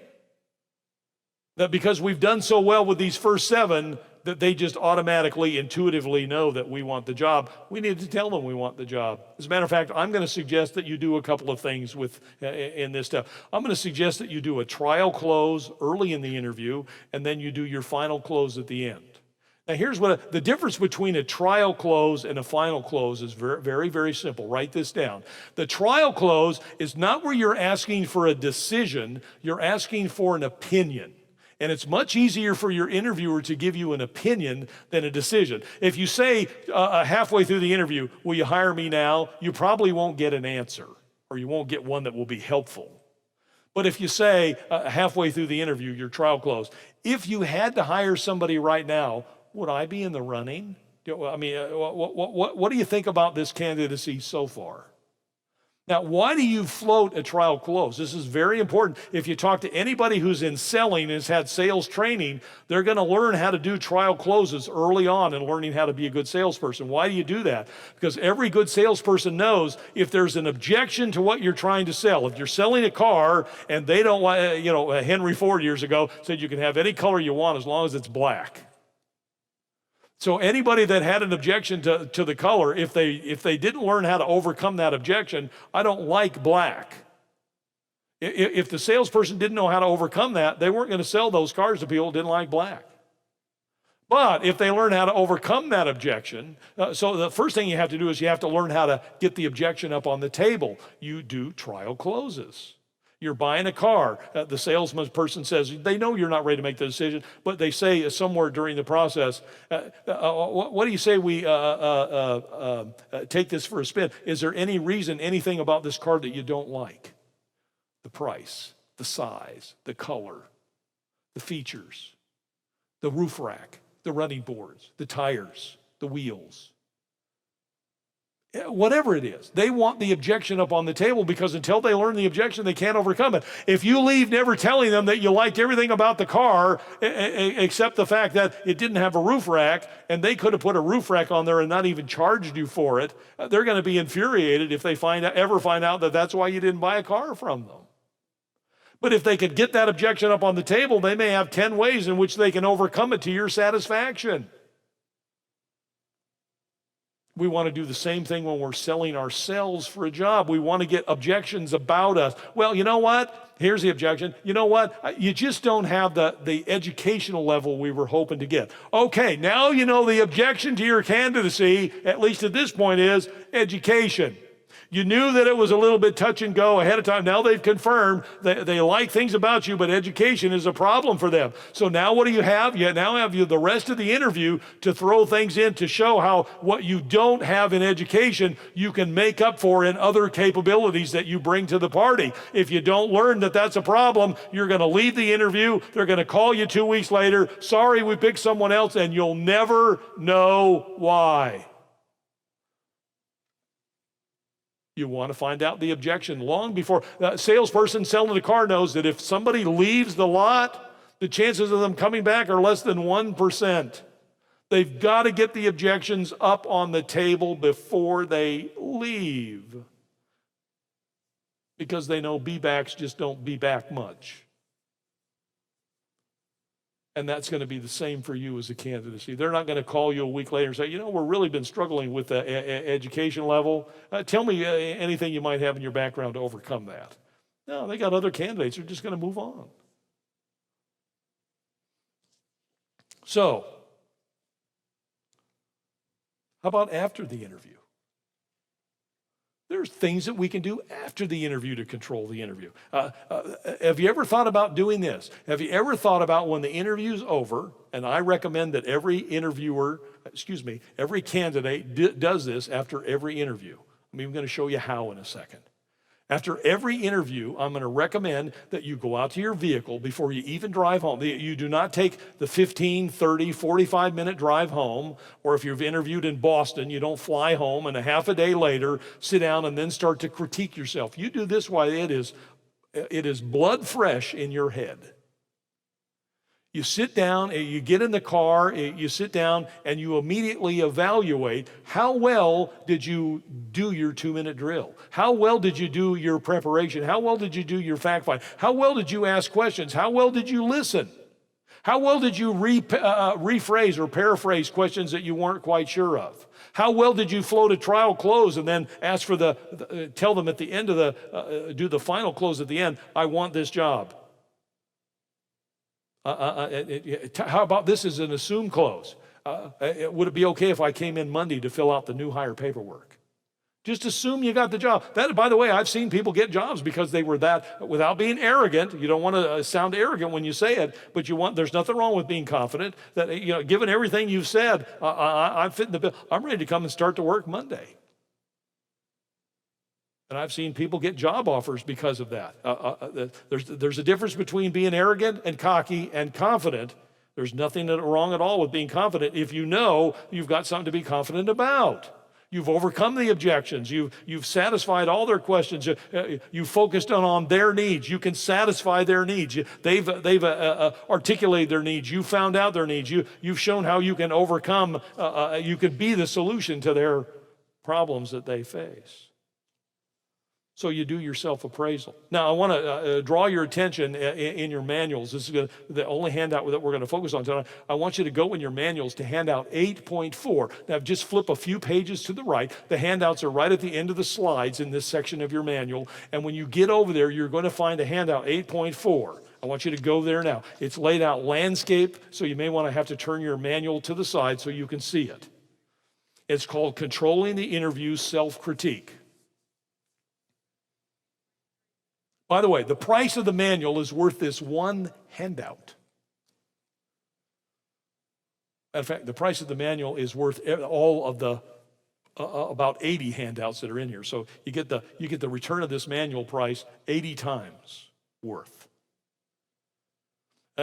that because we've done so well with these first 7, that they just automatically, intuitively know that we want the job. We need to tell them we want the job. As a matter of fact, I'm going to suggest that you do a couple of things in this stuff. I'm going to suggest that you do a trial close early in the interview, and then you do your final close at the end. Now, here's what the difference between a trial close and a final close is very, very, very simple. Write this down. The trial close is not where you're asking for a decision, you're asking for an opinion. And it's much easier for your interviewer to give you an opinion than a decision. If you say halfway through the interview, will you hire me now? You probably won't get an answer, or you won't get one that will be helpful. But if you say halfway through the interview, your trial close, if you had to hire somebody right now, would I be in the running? I mean, what do you think about this candidacy so far? Now, why do you float a trial close? This is very important. If you talk to anybody who's in selling and has had sales training, they're going to learn how to do trial closes early on in learning how to be a good salesperson. Why do you do that? Because every good salesperson knows if there's an objection to what you're trying to sell. If you're selling a car and they don't want, Henry Ford years ago said you can have any color you want as long as it's black. So anybody that had an objection to the color, if they didn't learn how to overcome that objection, I don't like black. If the salesperson didn't know how to overcome that, they weren't going to sell those cars to people who didn't like black. But if they learn how to overcome that objection, so the first thing you have to do is you have to learn how to get the objection up on the table. You do trial closes. You're buying a car. The salesman person says, they know you're not ready to make the decision, but they say somewhere during the process, what do you say we take this for a spin? Is there any reason, anything about this car that you don't like? The price, the size, the color, the features, the roof rack, the running boards, the tires, the wheels. Whatever it is, they want the objection up on the table because until they learn the objection, they can't overcome it. If you leave never telling them that you liked everything about the car except the fact that it didn't have a roof rack and they could have put a roof rack on there and not even charged you for it, they're going to be infuriated if they ever find out that that's why you didn't buy a car from them. But if they could get that objection up on the table, they may have 10 ways in which they can overcome it to your satisfaction. We want to do the same thing when we're selling ourselves for a job. We want to get objections about us. Well, you know what? Here's the objection. You know what? You just don't have the educational level we were hoping to get. Okay, now you know the objection to your candidacy, at least at this point, is education. You knew that it was a little bit touch and go ahead of time. Now they've confirmed that they like things about you, but education is a problem for them. So now what do you have? You now have the rest of the interview to throw things in to show how what you don't have in education, you can make up for in other capabilities that you bring to the party. If you don't learn that that's a problem, you're going to leave the interview. They're going to call you 2 weeks later. Sorry, we picked someone else, and you'll never know why. You want to find out the objection long before. The salesperson selling the car knows that if somebody leaves the lot, the chances of them coming back are less than 1%. They've got to get the objections up on the table before they leave. Because they know be-backs just don't be back much. And that's going to be the same for you as a candidacy. They're not going to call you a week later and say, we've really been struggling with the education level. Tell me anything you might have in your background to overcome that. No, they got other candidates. They're just going to move on. So, how about after the interview? There's things that we can do after the interview to control the interview. Have you ever thought about doing this? Have you ever thought about when the interview's over, and I recommend that every candidate does this after every interview. I'm even going to show you how in a second. After every interview, I'm going to recommend that you go out to your vehicle before you even drive home. You do not take the 15, 30, 45-minute drive home, or if you've interviewed in Boston, you don't fly home and a half a day later sit down and then start to critique yourself. You do this while it is blood fresh in your head. You sit down, you get in the car, you sit down, and you immediately evaluate how well did you do your 2-minute drill? How well did you do your preparation? How well did you do your fact find? How well did you ask questions? How well did you listen? How well did you rephrase or paraphrase questions that you weren't quite sure of? How well did you float a trial close and then ask for tell them at the end of do the final close at the end, I want this job? How about this as an assumed close? Would it be okay if I came in Monday to fill out the new hire paperwork? Just assume you got the job. That, by the way, I've seen people get jobs because they were that, without being arrogant. You don't want to sound arrogant when you say it, but there's nothing wrong with being confident that, given everything you've said, I'm fitting the bill. I'm ready to come and start to work Monday. And I've seen people get job offers because of that. There's a difference between being arrogant and cocky and confident. There's nothing wrong at all with being confident if you know you've got something to be confident about. You've overcome the objections. You've satisfied all their questions. You focused on their needs. You can satisfy their needs. They've articulated their needs. You found out their needs. You've shown how you can overcome. You can be the solution to their problems that they face. So you do your self-appraisal. Now, I want to draw your attention in your manuals. This is the only handout that we're going to focus on tonight. I want you to go in your manuals to handout 8.4. Now, just flip a few pages to the right. The handouts are right at the end of the slides in this section of your manual. And when you get over there, you're going to find a handout 8.4. I want you to go there now. It's laid out landscape, so you may want to have to turn your manual to the side so you can see it. It's called Controlling the Interview Self-Critique. By the way, the price of the manual is worth this one handout. In fact, the price of the manual is worth all of the about 80 handouts that are in here. So you get the return of this manual price 80 times worth.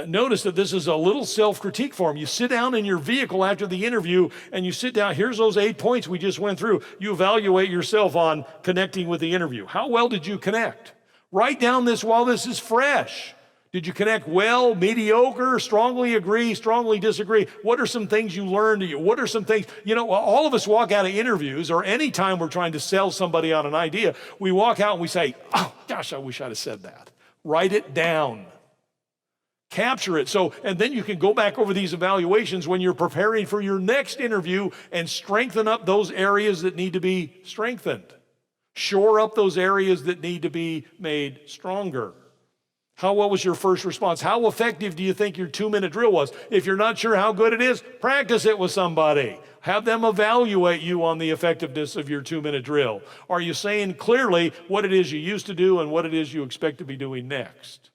Notice that this is a little self-critique form. You sit down in your vehicle after the interview and you sit down. Here's those 8 points we just went through. You evaluate yourself on connecting with the interview. How well did you connect? Write down this while this is fresh. Did you connect well, mediocre, strongly agree, strongly disagree? What are some things you learned? What are some things, all of us walk out of interviews or any time we're trying to sell somebody on an idea, we walk out and we say, oh, gosh, I wish I'd have said that. Write it down. Capture it. And then you can go back over these evaluations when you're preparing for your next interview and strengthen up those areas that need to be strengthened. Shore up those areas that need to be made stronger. What was your first response? How effective do you think your 2-minute drill was? If you're not sure how good it is, practice it with somebody. Have them evaluate you on the effectiveness of your 2-minute drill. Are you saying clearly what it is you used to do and what it is you expect to be doing next?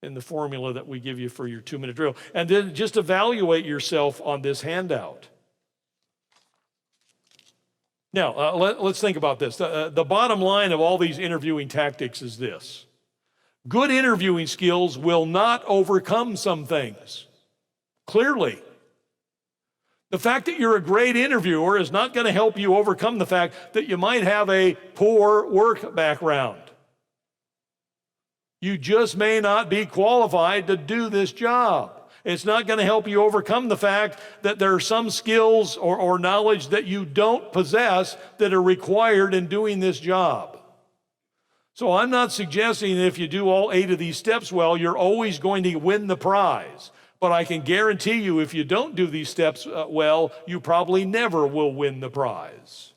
In the formula that we give you for your 2-minute drill. And then just evaluate yourself on this handout. Now, let's think about this. The bottom line of all these interviewing tactics is this. Good interviewing skills will not overcome some things. Clearly. The fact that you're a great interviewer is not going to help you overcome the fact that you might have a poor work background. You just may not be qualified to do this job. It's not going to help you overcome the fact that there are some skills or knowledge that you don't possess that are required in doing this job. So I'm not suggesting that if you do all 8 of these steps well, you're always going to win the prize. But I can guarantee you if you don't do these steps well, you probably never will win the prize.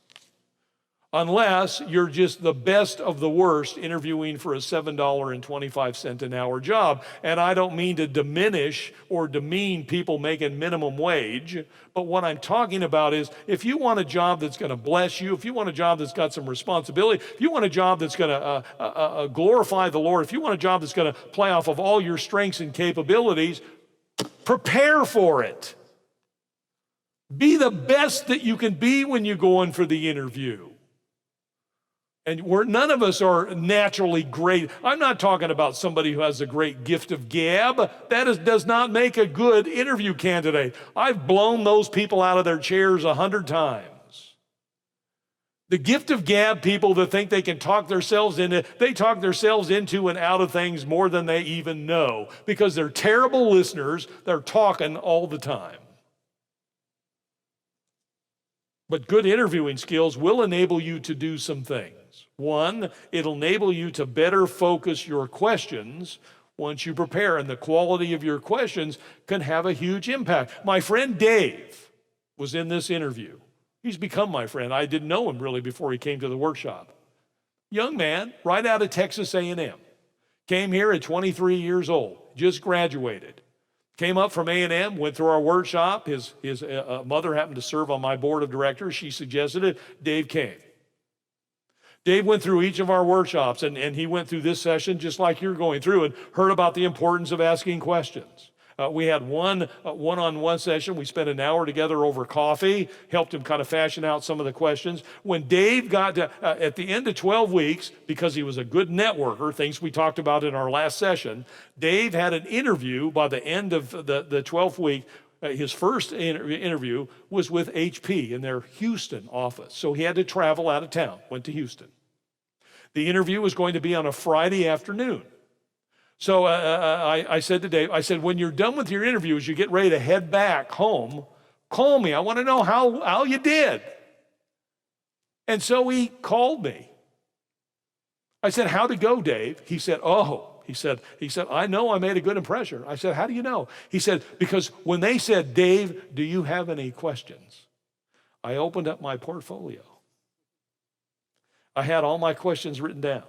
Unless you're just the best of the worst interviewing for a $7.25 an hour job. And I don't mean to diminish or demean people making minimum wage, but what I'm talking about is if you want a job that's going to bless you, if you want a job that's got some responsibility, if you want a job that's going to glorify the Lord, if you want a job that's going to play off of all your strengths and capabilities, prepare for it. Be the best that you can be when you go in for the interview. And none of us are naturally great. I'm not talking about somebody who has a great gift of gab. That does not make a good interview candidate. I've blown those people out of their chairs 100 times. The gift of gab people that think they can talk themselves into, they talk themselves into and out of things more than they even know because they're terrible listeners. They're talking all the time. But good interviewing skills will enable you to do some things. One, it'll enable you to better focus your questions once you prepare, and the quality of your questions can have a huge impact. My friend Dave was in this interview. He's become my friend. I didn't know him really before he came to the workshop. Young man, right out of Texas A&M. Came here at 23 years old, just graduated. Came up from A&M, went through our workshop. His mother happened to serve on my board of directors. She suggested it. Dave came. Dave went through each of our workshops, and he went through this session just like you're going through and heard about the importance of asking questions. We had one one-on-one session. We spent an hour together over coffee, helped him kind of fashion out some of the questions. When Dave got to, at the end of 12 weeks, because he was a good networker, things we talked about in our last session, Dave had an interview by the end of the 12th week. His first interview was with HP in their Houston office. So he had to travel out of town, went to Houston. The interview was going to be on a Friday afternoon. So I said to Dave, I said, when you're done with your interview, as you get ready to head back home, call me. I want to know how you did. And so he called me. I said, how'd it go, Dave? He said, he said, I know I made a good impression. I said, how do you know? He said, because when they said, Dave, do you have any questions? I opened up my portfolio. I had all my questions written down.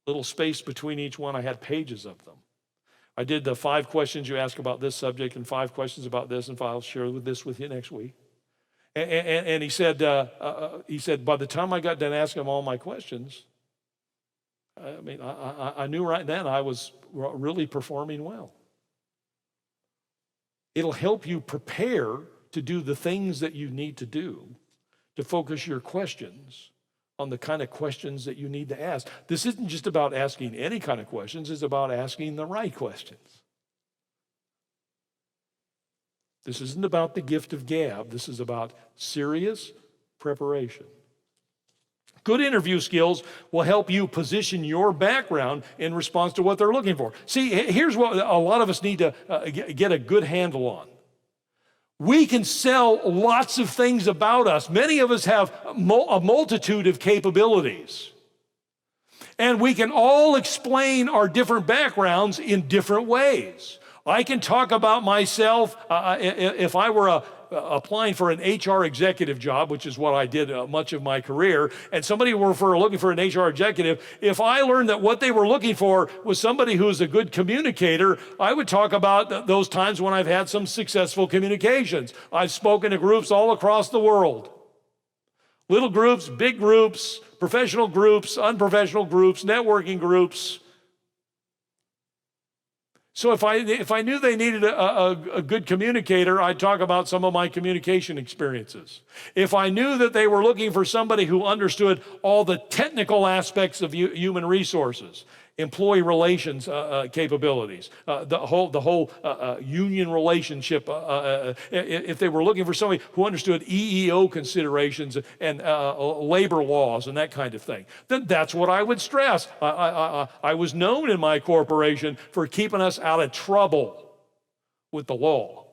Little space between each one, I had pages of them. I did the 5 questions you ask about this subject and 5 questions about this, and I'll share this with you next week. And he said, by the time I got done asking him all my questions, I knew right then I was really performing well. It'll help you prepare to do the things that you need to do to focus your questions on the kind of questions that you need to ask. This isn't just about asking any kind of questions, it's about asking the right questions. This isn't about the gift of gab. This is about serious preparation. Good interview skills will help you position your background in response to what they're looking for. See, here's what a lot of us need to get a good handle on. We can sell lots of things about us. Many of us have a multitude of capabilities. And we can all explain our different backgrounds in different ways. I can talk about myself if I were applying for an HR executive job, which is what I did much of my career, and somebody were looking for an HR executive, if I learned that what they were looking for was somebody who's a good communicator, I would talk about those times when I've had some successful communications. I've spoken to groups all across the world. Little groups, big groups, professional groups, unprofessional groups, networking groups. So if I knew they needed a good communicator, I'd talk about some of my communication experiences. If I knew that they were looking for somebody who understood all the technical aspects of human resources, employee relations capabilities, the whole union relationship, if they were looking for somebody who understood EEO considerations and labor laws and that kind of thing, then that's what I would stress. I was known in my corporation for keeping us out of trouble with the law.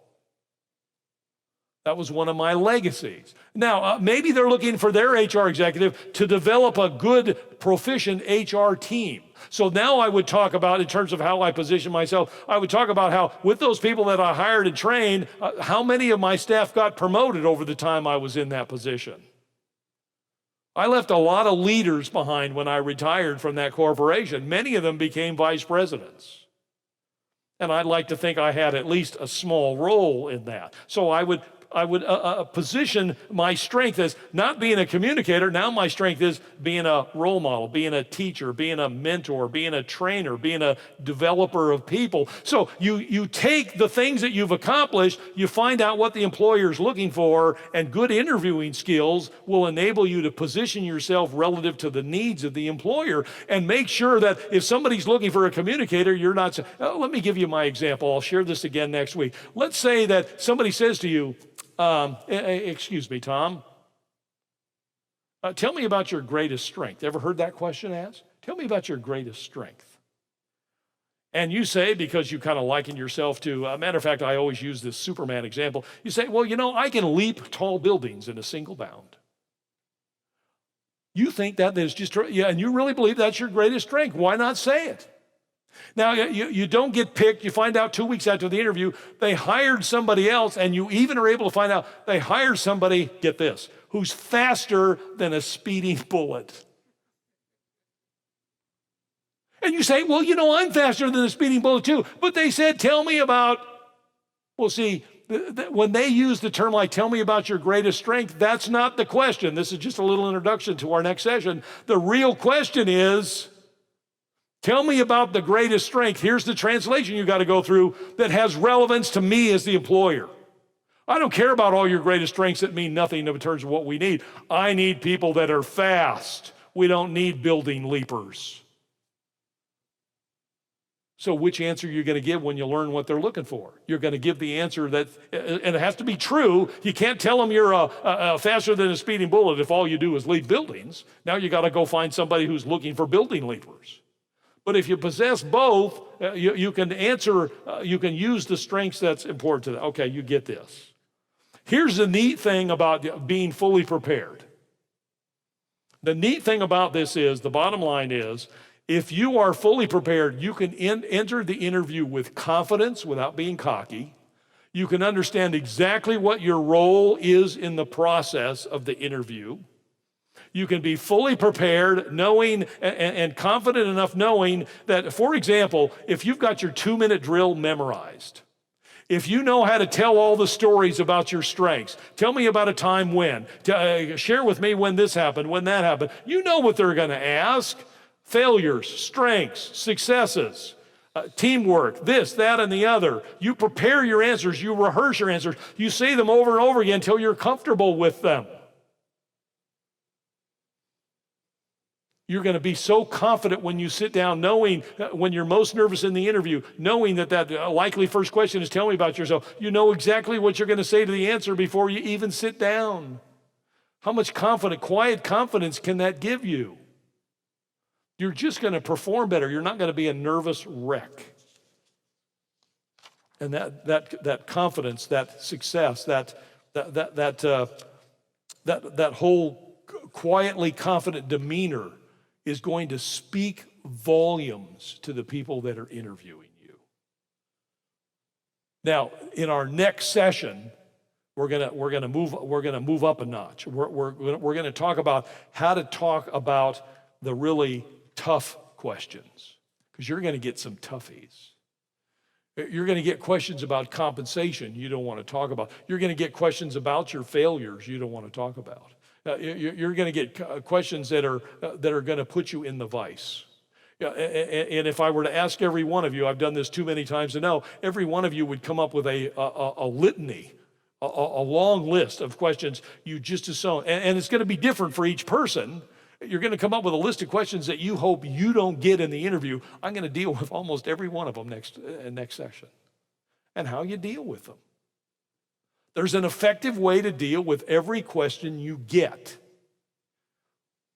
That was one of my legacies. Now, maybe they're looking for their HR executive to develop a good, proficient HR team. So now I would talk about, in terms of how I position myself, I would talk about how, with those people that I hired and trained, how many of my staff got promoted over the time I was in that position. I left a lot of leaders behind when I retired from that corporation. Many of them became vice presidents. And I'd like to think I had at least a small role in that. So I would position my strength as not being a communicator. Now my strength is being a role model, being a teacher, being a mentor, being a trainer, being a developer of people. So you take the things that you've accomplished, you find out what the employer's looking for, and good interviewing skills will enable you to position yourself relative to the needs of the employer and make sure that if somebody's looking for a communicator, you're not saying, let me give you my example. I'll share this again next week. Let's say that somebody says to you, excuse me, Tom, tell me about your greatest strength. Ever heard that question asked? Tell me about your greatest strength. And you say, because you kind of liken yourself to, matter of fact, I always use this Superman example. You say, well, I can leap tall buildings in a single bound. You think that is just, yeah, and you really believe that's your greatest strength. Why not say it? Now, you don't get picked. You find out 2 weeks after the interview, they hired somebody else, and you even are able to find out they hired somebody, get this, who's faster than a speeding bullet. And you say, well, I'm faster than a speeding bullet too. But they said, tell me about, well, see, when they use the term like, tell me about your greatest strength, that's not the question. This is just a little introduction to our next session. The real question is, tell me about the greatest strength. Here's the translation you got to go through that has relevance to me as the employer. I don't care about all your greatest strengths that mean nothing in terms of what we need. I need people that are fast. We don't need building leapers. So which answer are you going to give when you learn what they're looking for? You're going to give the answer that, and it has to be true. You can't tell them you're faster than a speeding bullet if all you do is leap buildings. Now you got to go find somebody who's looking for building leapers. But if you possess both, you can answer, you can use the strengths that's important to them. Okay, you get this. Here's the neat thing about being fully prepared. The neat thing about this is, the bottom line is, if you are fully prepared, you can enter the interview with confidence without being cocky. You can understand exactly what your role is in the process of the interview. You can be fully prepared, knowing and confident enough knowing that, for example, if you've got your 2-minute drill memorized, if you know how to tell all the stories about your strengths, tell me about a time when, share with me when this happened, when that happened, you know what they're going to ask. Failures, strengths, successes, teamwork, this, that, and the other. You prepare your answers, you rehearse your answers, you say them over and over again until you're comfortable with them. You're going to be so confident when you sit down, knowing when you're most nervous in the interview, knowing that likely first question is, tell me about yourself. You know exactly what you're going to say to the answer before you even sit down. How much quiet confidence can that give you? You're just going to perform better. You're not going to be a nervous wreck. And that confidence, that success, that whole quietly confident demeanor is going to speak volumes to the people that are interviewing you. Now, in our next session, we're gonna move up a notch. We're going to talk about how to talk about the really tough questions, because you're going to get some toughies. You're going to get questions about compensation you don't want to talk about. You're going to get questions about your failures you don't want to talk about. You're going to get questions that are going to put you in the vice. And if I were to ask every one of you, I've done this too many times to know, every one of you would come up with a litany, a long list of questions you just assume. And it's going to be different for each person. You're going to come up with a list of questions that you hope you don't get in the interview. I'm going to deal with almost every one of them next session, and how you deal with them. There's an effective way to deal with every question you get.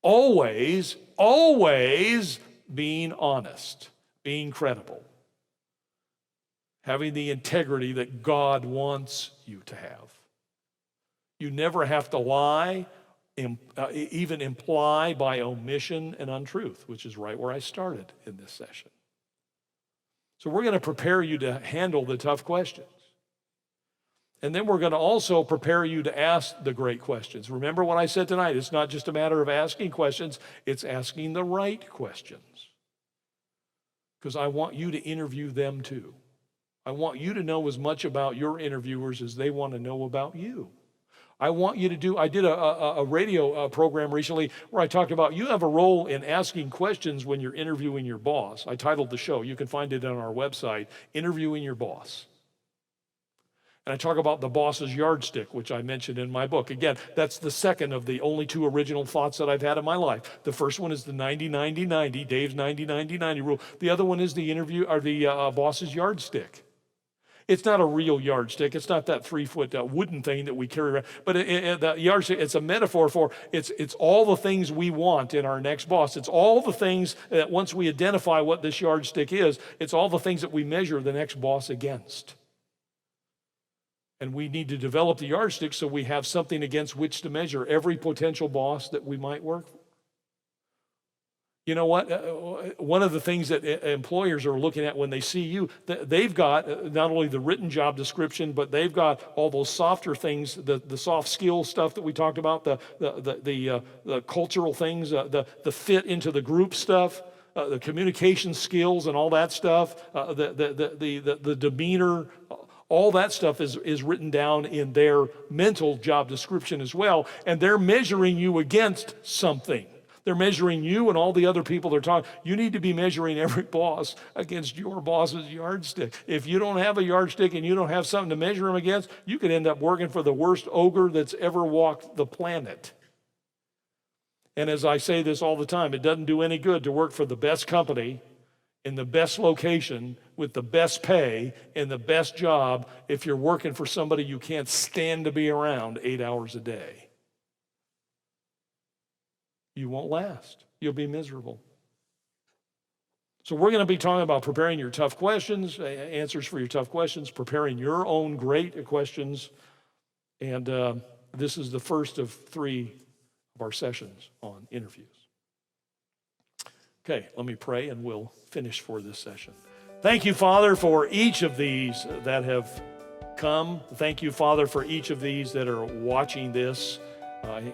Always, always being honest, being credible, having the integrity that God wants you to have. You never have to lie, even imply by omission and untruth, which is right where I started in this session. So we're going to prepare you to handle the tough questions. And then we're going to also prepare you to ask the great questions. Remember what I said tonight, it's not just a matter of asking questions, it's asking the right questions. Because I want you to interview them too. I want you to know as much about your interviewers as they want to know about you. I did a radio program recently where I talked about you have a role in asking questions when you're interviewing your boss. I titled the show, you can find it on our website, Interviewing Your Boss. And I talk about the boss's yardstick, which I mentioned in my book. Again, that's the second of the only two original thoughts that I've had in my life. The first one is the 90-90-90, Dave's 90-90-90 rule. The other one is the boss's yardstick. It's not a real yardstick. It's not that 3-foot wooden thing that we carry around. But the yardstick, it's a metaphor for it's all the things we want in our next boss. It's all the things that once we identify what this yardstick is, it's all the things that we measure the next boss against. And we need to develop the yardstick so we have something against which to measure every potential boss that we might work for. You know what? One of the things that employers are looking at when they see you, they've got not only the written job description, but they've got all those softer things, the soft skill stuff that we talked about, the cultural things, the fit into the group stuff, the communication skills and all that stuff, the demeanor. All that stuff is written down in their mental job description as well, and they're measuring you against something. They're measuring you and all the other people they're talking. You need to be measuring every boss against your boss's yardstick. If you don't have a yardstick and you don't have something to measure them against, you could end up working for the worst ogre that's ever walked the planet. And as I say this all the time, it doesn't do any good to work for the best company in the best location with the best pay and the best job if you're working for somebody you can't stand to be around 8 hours a day. You won't last. You'll be miserable. So we're going to be talking about preparing your tough questions, answers for your tough questions, preparing your own great questions. And this is the first of 3 of our sessions on interviews. Okay, let me pray and we'll finish for this session. Thank you, Father, for each of these that have come. Thank you, Father, for each of these that are watching this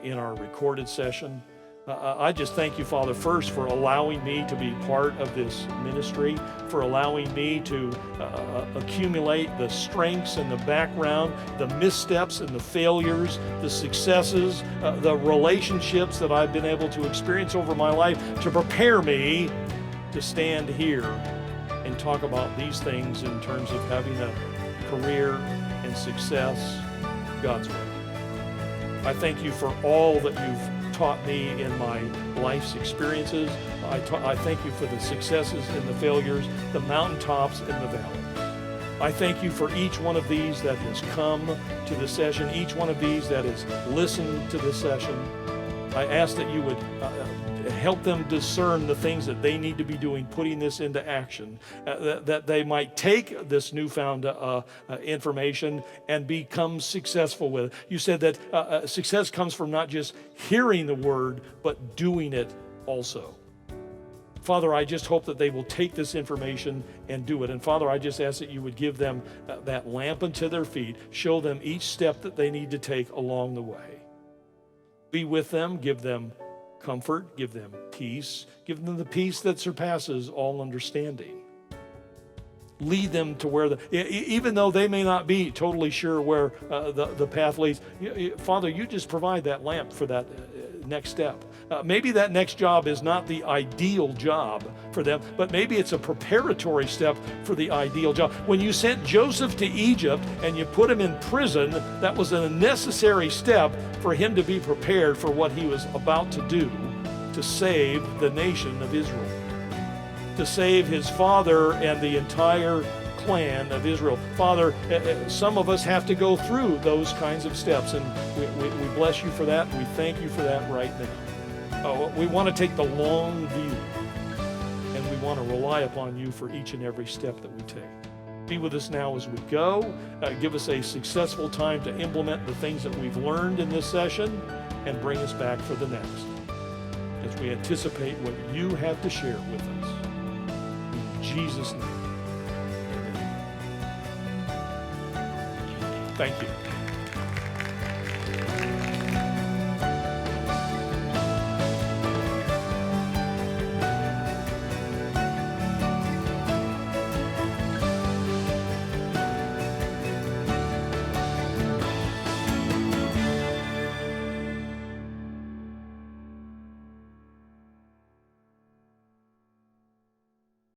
in our recorded session. I just thank you, Father, first for allowing me to be part of this ministry, for allowing me to accumulate the strengths and the background, the missteps and the failures, the successes, the relationships that I've been able to experience over my life to prepare me to stand here and talk about these things in terms of having a career and success God's way. I thank you for all that you've taught me in my life's experiences. I thank you for the successes and the failures, the mountaintops and the valleys. I thank you for each one of these that has come to the session, each one of these that has listened to the session. I ask that you would help them discern the things that they need to be doing, putting this into action, that they might take this newfound information and become successful with it. You said that success comes from not just hearing the word, but doing it also. Father, I just hope that they will take this information and do it. And Father, I just ask that you would give them that lamp unto their feet, show them each step that they need to take along the way. Be with them, give them comfort, give them peace, give them the peace that surpasses all understanding. Lead them to where even though they may not be totally sure where the path leads, Father, you just provide that lamp for that next step. Maybe that next job is not the ideal job for them, but maybe it's a preparatory step for the ideal job. When you sent Joseph to Egypt and you put him in prison, that was a necessary step for him to be prepared for what he was about to do to save the nation of Israel, to save his father and the entire clan of Israel. Father, some of us have to go through those kinds of steps, and we bless you for that. We thank you for that right now. We want to take the long view, and we want to rely upon you for each and every step that we take. Be with us now as we go. Give us a successful time to implement the things that we've learned in this session, and bring us back for the next, as we anticipate what you have to share with us. In Jesus' name, amen. Thank you.